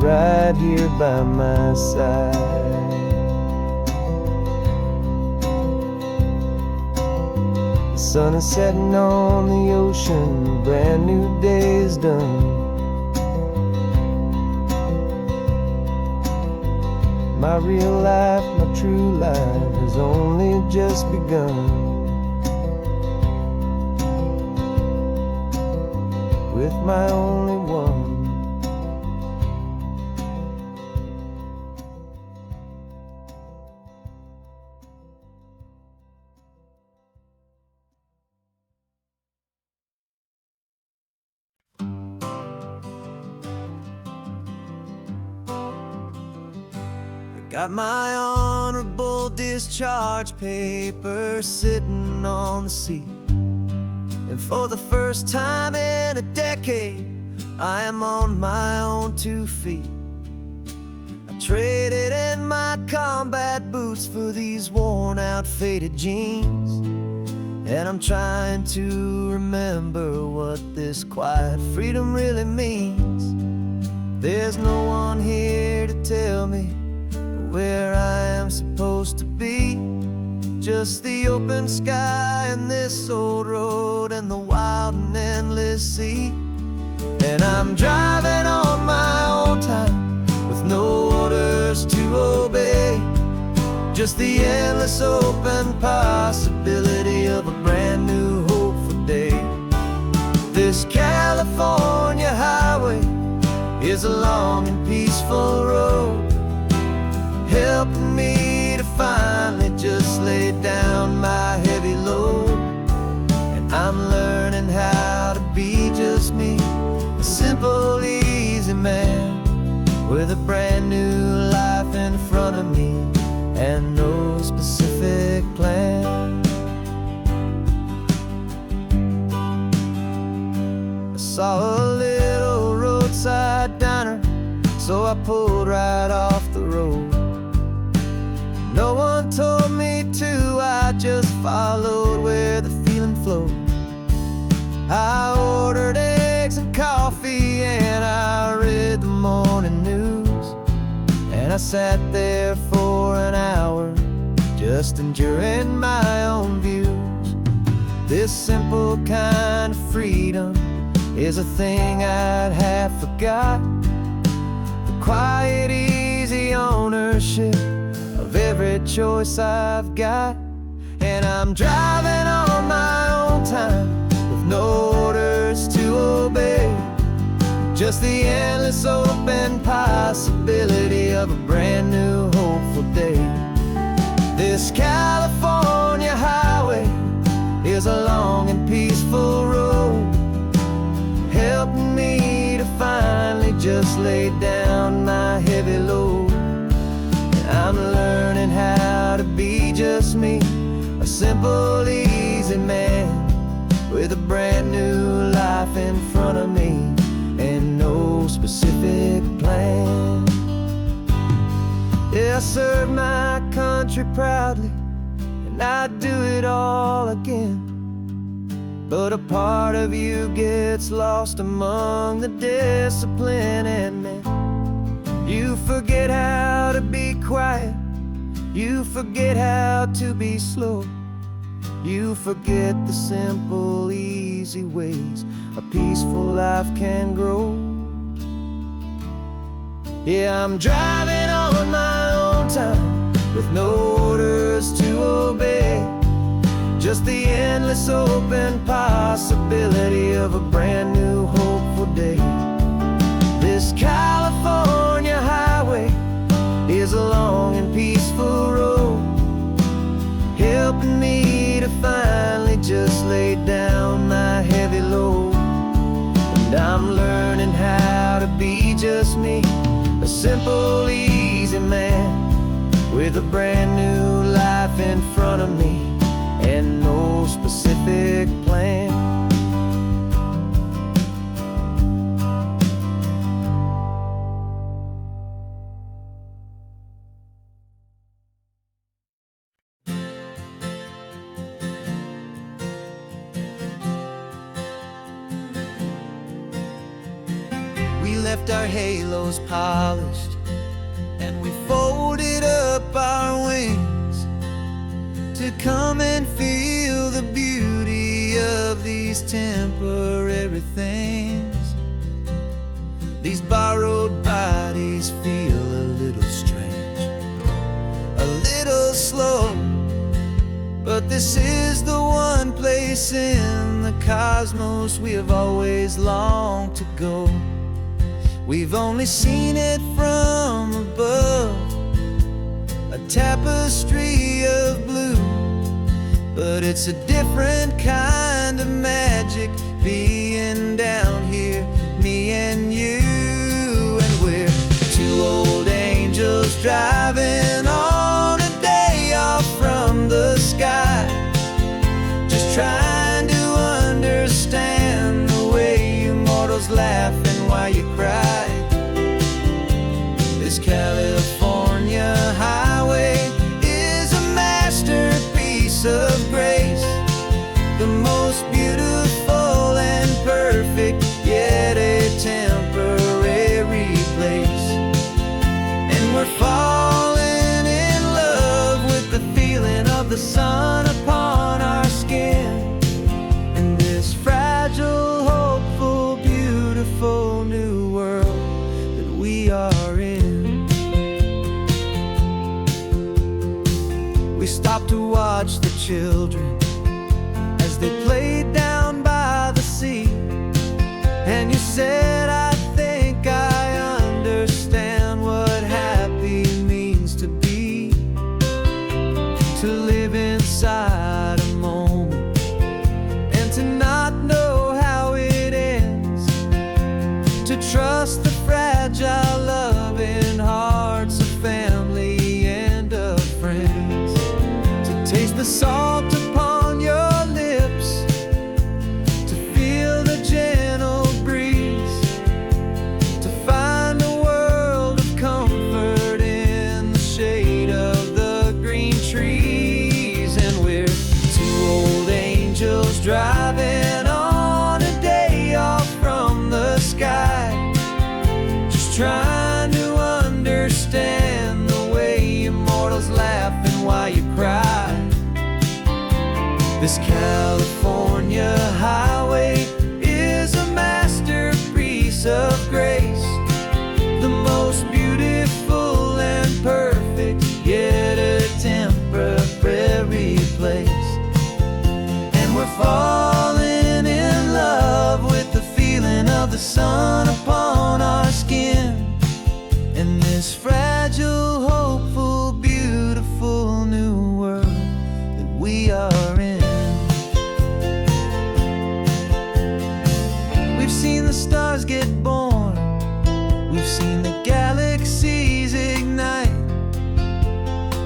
right here by my side. The sun is setting on the ocean, a brand new day is done. My real life, my true life has only just begun. With my only one. Got my honorable discharge paper sitting on the seat. And for the first time in a decade, I am on my own 2 feet. I traded in my combat boots for these worn out, faded jeans. And I'm trying to remember what this quiet freedom really means. There's no one here to tell me where I am supposed to be. Just the open sky and this old road and the wild and endless sea. And I'm driving on my own time with no orders to obey. Just the endless open possibility of a brand new hopeful day. This California highway is a long and peaceful road, helping me to finally just lay down my heavy load. And I'm learning how to be just me, a simple, easy man with a specific plan. I saw a little roadside diner, so I pulled right off the road. No one told me to, I just followed where the feeling flowed. I ordered eggs and coffee and I read the morning news. And I sat there for an hour, just enjoying my own views. This simple kind of freedom is a thing I'd have forgot. The quiet, easy ownership of every choice I've got. And I'm driving on my own time, with no orders to obey, just the endless open possibility of a brand new hopeful day. This California highway is a long and peaceful road, helping me to finally just lay down my heavy load. I'm learning how to be just me, a simple, easy man, with a brand new life in front of me and no specific plan. Yeah, I serve my country proudly, and I'd do it all again. But a part of you gets lost among the discipline and men. You forget how to be quiet, you forget how to be slow, you forget the simple, easy ways a peaceful life can grow. Yeah, I'm driving on my own time, with no orders to obey, just the endless open possibility of a brand new hopeful day. This California highway is a long and peaceful road, helping me to finally just lay down my heavy load. And I'm learning how to be just me, a simple, easy man, with a brand new life in front of me and no specific plan. We left our halos polished, and we folded up our wings to come and feel the beauty of these temporary things. These borrowed bodies feel a little strange, a little slow, but this is the one place in the cosmos we have always longed to go. We've only seen it from above, a tapestry of blue, but it's a different kind of magic being down here, me and you. And we're two old angels driving on a day off from the sky, just trying to understand the way you mortals laugh and why you cry. This California highway is a masterpiece of grace, the most beautiful and perfect, yet a temporary place. And we're falling in love with the feeling of the sun upon our skin, and this fragile, hopeful, beautiful new world that we are in. We stopped to watch the children as they played down by the sea, and you said, I think I understand what happy means to be, to live inside a moment and to not know how it ends, to trust the fragile loving hearts of family and of friends. taste the salt upon your lips, to feel the gentle breeze, to find a world of comfort in the shade of the green trees. And we're two old angels driving on a day off from the sky, just trying to understand the way immortals laugh and why you cry. This California highway is a masterpiece of grace, the most beautiful and perfect, yet a temporary place. And we're falling in love with the feeling of the sun upon our skin, and this fragile, hopeful, beautiful new world that we are in. We've seen the stars get born, we've seen the galaxies ignite,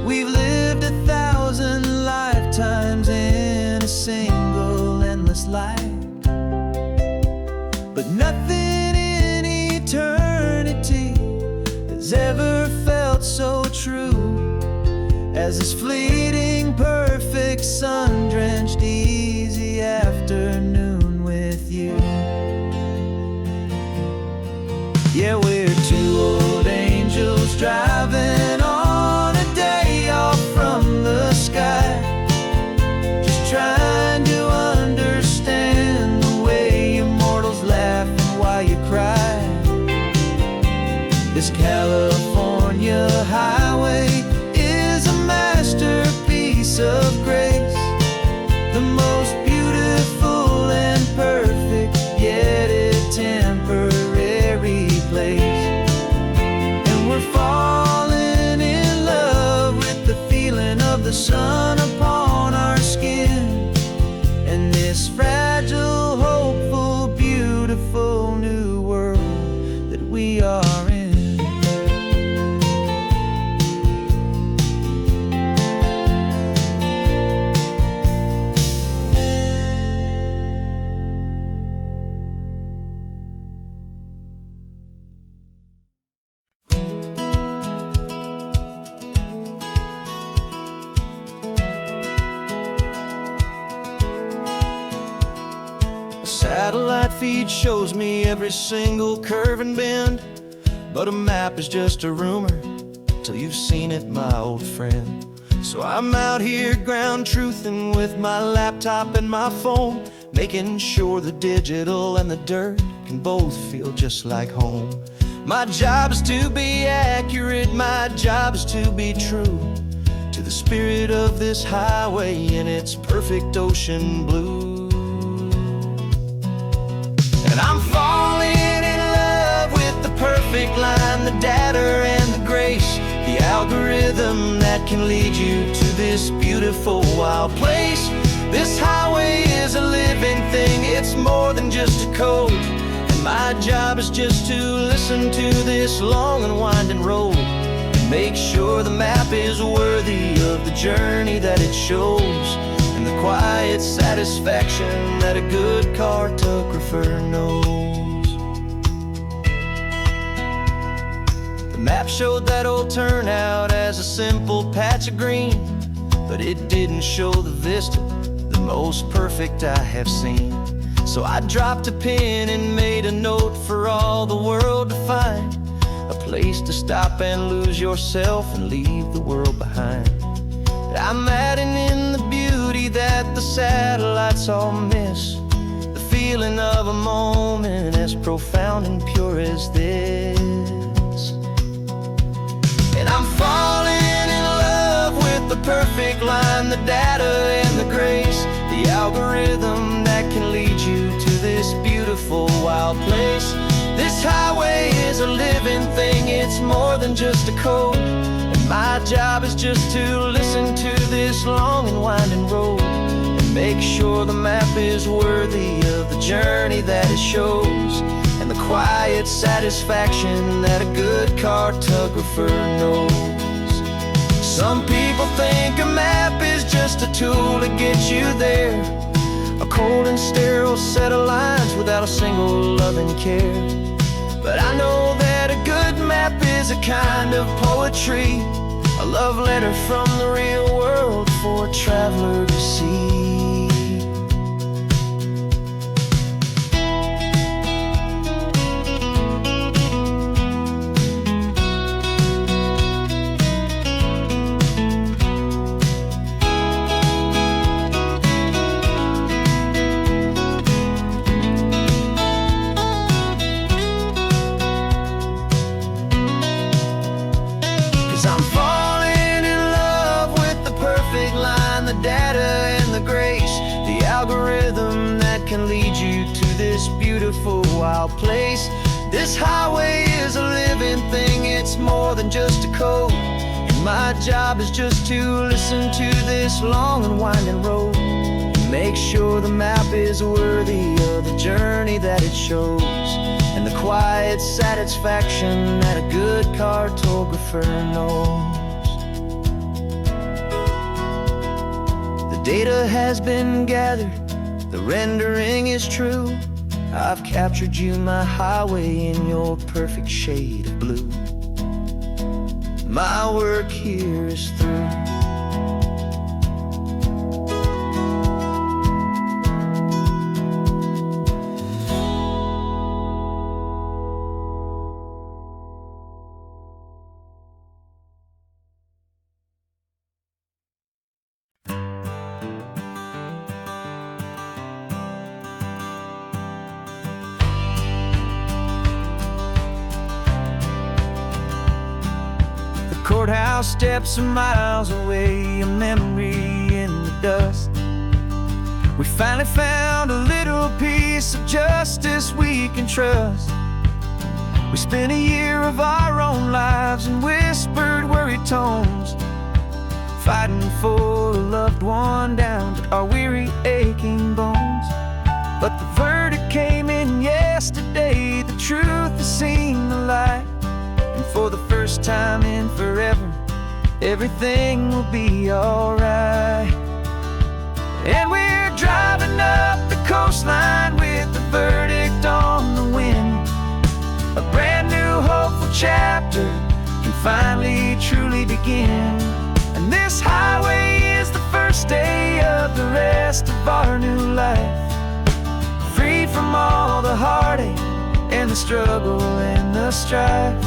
we've lived 1,000 lifetimes in a single endless life. But nothing in eternity has ever felt so true as this fleeting, perfect, sun-drenched, easy afternoon with you. Yeah, we're two old angels driving on a day off from the sky, just trying to understand the way immortals laugh and why you cry. This California highway is a masterpiece of grace, the most beautiful and perfect, yet a temporary place. And we're falling in love with the feeling of the sun upon our skin, and this fragile, hopeful, beautiful new world that we are in. Satellite feed shows me every single curve and bend, but a map is just a rumor till you've seen it, my old friend. So I'm out here ground truthing with my laptop and my phone, making sure the digital and the dirt can both feel just like home. My job is to be accurate, my job is to be true to the spirit of this highway and its perfect ocean blue. And I'm falling in love with the perfect line, the data and the grace, the algorithm that can lead you to this beautiful wild place. This highway is a living thing, it's more than just a code. And my job is just to listen to this long and winding road and make sure the map is worthy of the journey that it shows, and the quiet satisfaction that a good cartographer knows. The map showed that old turnout as a simple patch of green, but it didn't show the vista, the most perfect I have seen. So I dropped a pin and made a note for all the world to find, a place to stop and lose yourself and leave the world behind. I'm adding in the beauty that the satellites all miss, the feeling of a moment as profound and pure as this. And I'm falling in love with the perfect line, the data and the grace, the algorithm that can lead you to this beautiful wild place. This highway is a living thing, it's more than just a code. And my job is just to listen to this long and winding road and make sure the map is worthy of the journey that it shows, and the quiet satisfaction that a good cartographer knows. Some people think a map is just a get you there. A cold and sterile set of lines without a single loving care. But I know that a good map is a kind of poetry, a love letter from the real world for a traveler to see. 'Cause I'm falling in love with the perfect line, the data and the grace, the algorithm that can lead you to this beautiful wild place. This highway is a living thing, it's more than just a code. And my job is just to listen to this long and winding road, and make sure the map is worthy of the journey that it shows, and the quiet satisfaction that a good cartographer knows. The data has been gathered, the rendering is true. I've captured you, my highway, in your perfect shade of blue. My work here is through. Courthouse steps are miles away, a memory in the dust. We finally found a little piece of justice we can trust. We spent a year of our own lives in whispered, worried tones, fighting for a loved one down to our weary, aching bones. But the verdict came in yesterday, the truth has seen the light. And for the first time in forever, everything will be alright. And we're driving up the coastline with the verdict on the wind. A brand new hopeful chapter can finally truly begin. And this highway is the first day of the rest of our new life, free from all the heartache and the struggle and the strife.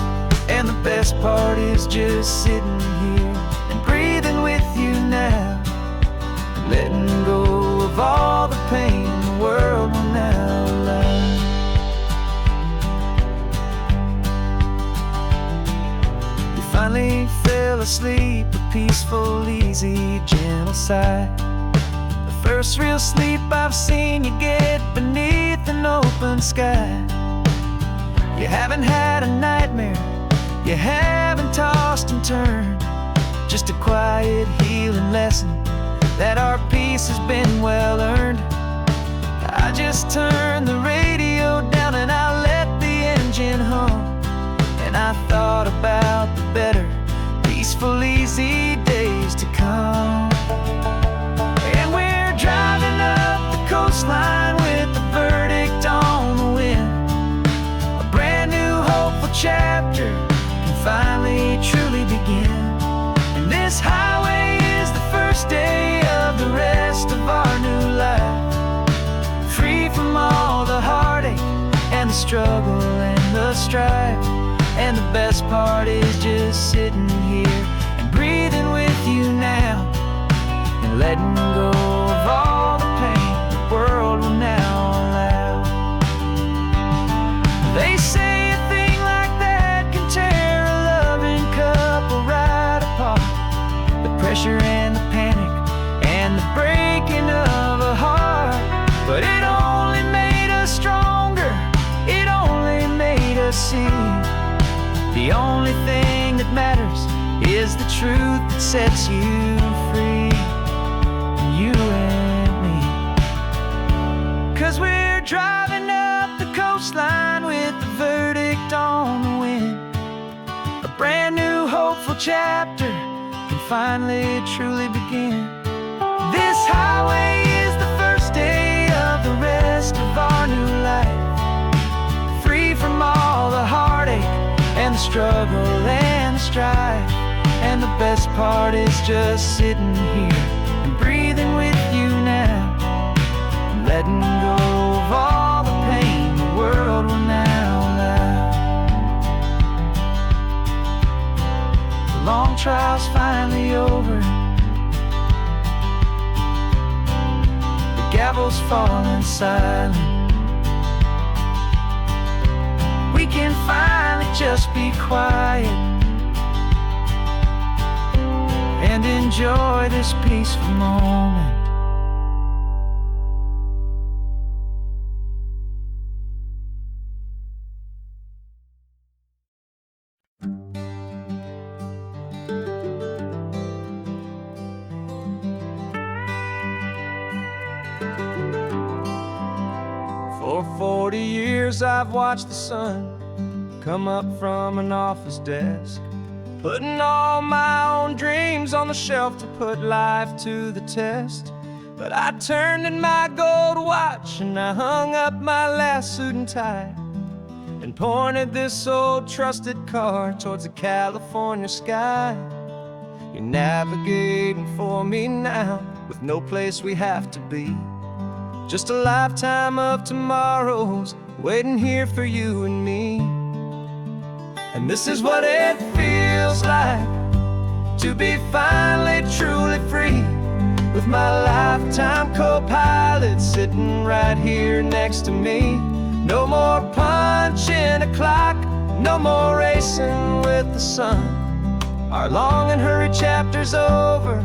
And the best part is just sitting here and breathing with you now, and letting go of all the pain the world will now allow. You finally fell asleep, a peaceful, easy, gentle sigh. The first real sleep I've seen you get beneath an open sky. You haven't had a nightmare, you haven't tossed and turned, just a quiet healing lesson that our peace has been well earned. I just turned the radio down and I let the engine hum, and I thought about the better, peaceful, easy days to come. And we're driving up the coastline with the verdict on the wind. A brand new hopeful chapter finally truly begin. And this highway is the first day of the rest of our new life, free from all the heartache and the struggle and the strife. And the best part is just sitting here and breathing with you now, and letting go of all the pain the world will now allow. They say pressure and the panic and the breaking of a heart, but it only made us stronger, it only made us see the only thing that matters is the truth that sets you free, you and me. 'Cause we're driving up the coastline with the verdict on the wind. A brand new hopeful chapter finally truly begin. This highway stride. And the best part is just sitting here and breathing with you now, letting go of all the pain the world will now allow. The long trial's finally over, the gavel's falling silent. We can finally just be quiet and enjoy this peaceful moment. For 40 years I've watched the sun come up from an office desk, putting all my own dreams on the shelf to put life to the test. But I turned in my gold watch and I hung up my last suit and tie, and pointed this old trusted car towards the California sky. You're navigating for me now, with no place we have to be, just a lifetime of tomorrows waiting here for you and me. And this is what it feels like to be finally truly free, with my lifetime co-pilot sitting right here next to me. No more punching a clock, no more racing with the sun. Our long and hurried chapter's over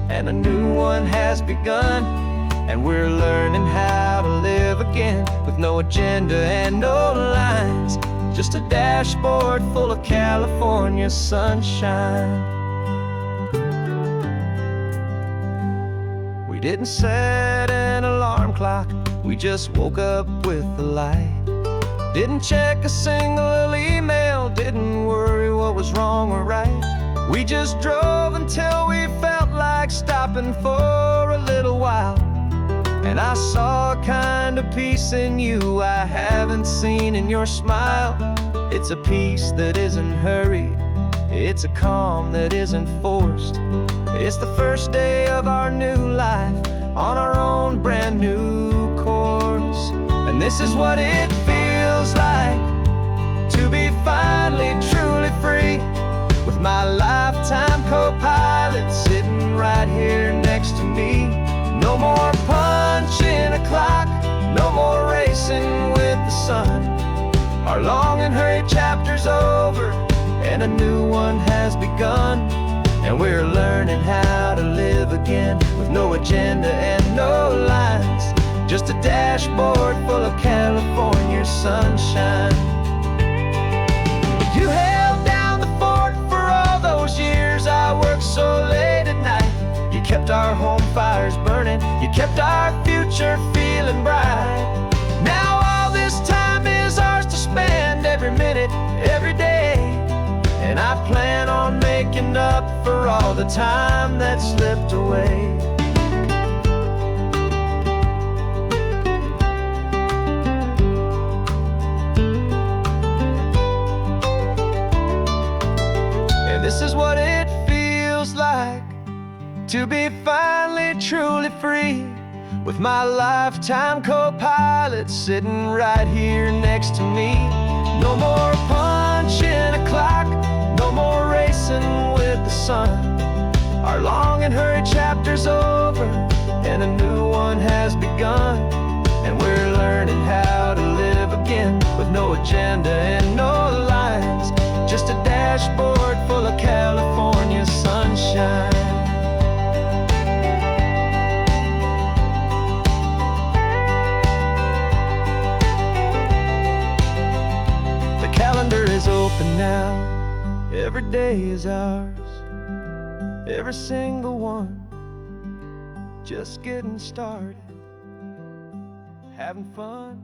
and a new one has begun. And we're learning how to live again, with no agenda and no lines, just a dashboard full of California sunshine. We didn't set an alarm clock, we just woke up with the light. Didn't check a single email, didn't worry what was wrong or right. We just drove until we felt like stopping for a little while. And I saw a kind of peace in you I haven't seen in your smile. It's a peace that isn't hurried, it's a calm that isn't forced. It's the first day of our new life on our own brand new course. And this is what it feels like to be finally truly free, with my lifetime co-pilot sitting right here next to me. No more punching a clock, no more racing with the sun. Our long and hurried chapter's over and a new one has begun. And we're learning how to live again, with no agenda and no lines, just a dashboard full of California sunshine. You held down the fort for all those years I worked so late at night. You kept our home fires burning, you kept our future feeling bright. Now all this time is ours to spend, every minute, every day. And I plan on making up for all the time that slipped away. And this is what it feels like to be finally truly free, with my lifetime co-pilot sitting right here next to me. No more punching a clock, no more racing with the sun. Our long and hurried chapter's over and a new one has begun. And we're learning how to live again, with no agenda and no lines, just a dashboard full of California sunshine. The calendar is open now, every day is ours, every single one, just getting started, having fun.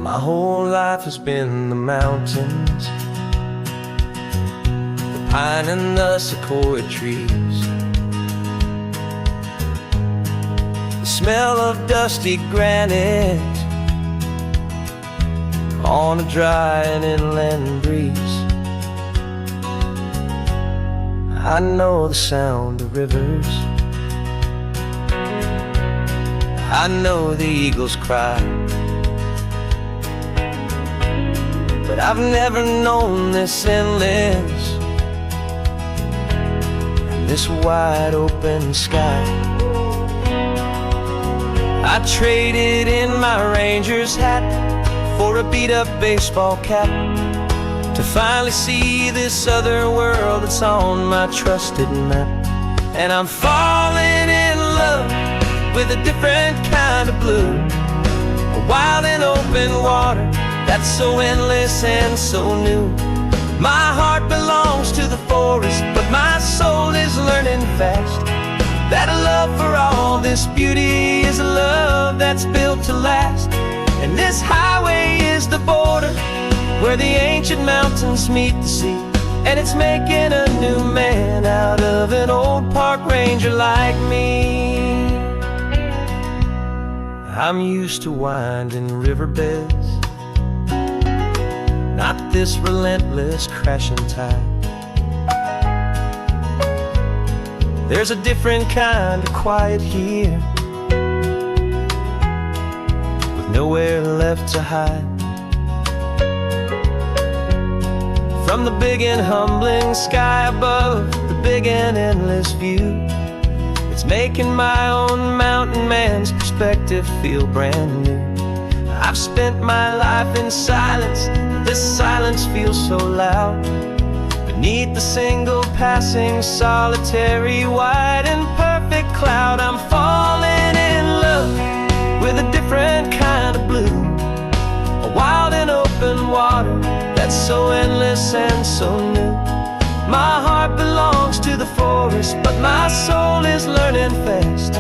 My whole life has been the mountains, the pine and the sequoia trees, the smell of dusty granite on a dry and inland breeze. I know the sound of rivers, I know the eagles cry, but I've never known this endless and this wide open sky. I traded in my ranger's hat for a beat-up baseball cap to finally see this other world that's on my trusted map. And I'm falling in love with a different kind of blue, a wild and open water that's so endless and so new. My heart belongs to the forest, but my soul is learning fast that a love for all this beauty is a love that's built to last. And this highway is the border where the ancient mountains meet the sea, and it's making a new man out of an old park ranger like me. I'm used to winding riverbeds, not this relentless crashing tide. There's a different kind of quiet here, with nowhere left to hide. From the big and humbling sky above, the big and endless view, it's making my own mountain man's perspective feel brand new. I've spent my life in silence, this silence feels so loud. Beneath the single passing solitary white and perfect cloud, I'm falling in love with a different kind of blue, a wild and open water that's so endless and so new. My heart belongs to the forest, but my soul is learning fast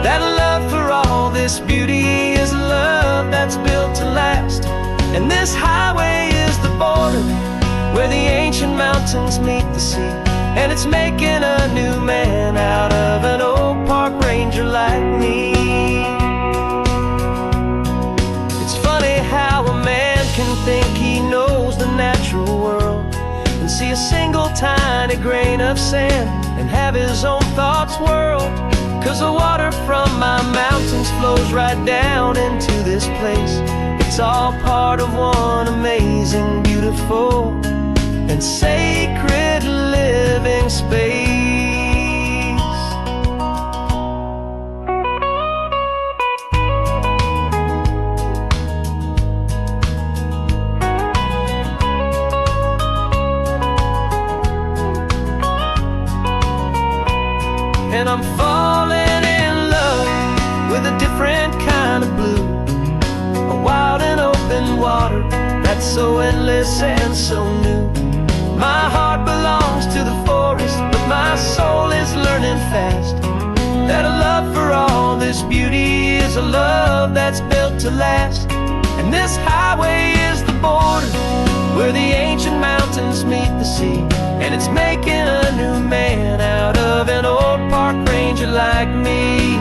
that a love for all this beauty is a love that's built to last. And this highway is the border where the ancient mountains meet the sea, and it's making a new man out of an old park ranger like me. It's funny how a man can think he knows the natural world and see a single tiny grain of sand and have his own thoughts whirl. 'Cause the water from my mountains flows right down into this place. It's all part of one amazing, beautiful, and sacred living space. And I'm falling in love with a different kind of blue, a wild and open water that's so endless and so new. My heart belongs to the forest, but my soul is learning fast that a love for all this beauty is a love that's built to last. And this highway is the border where the ancient mountains meet the sea, and it's making a new man out of an old park ranger like me.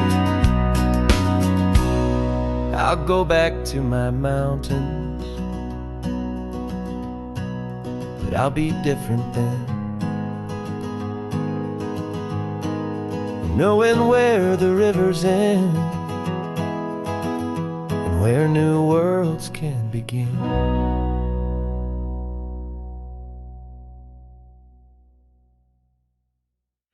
I'll go back to my mountains, but I'll be different then, knowing where the rivers end and where new worlds can begin.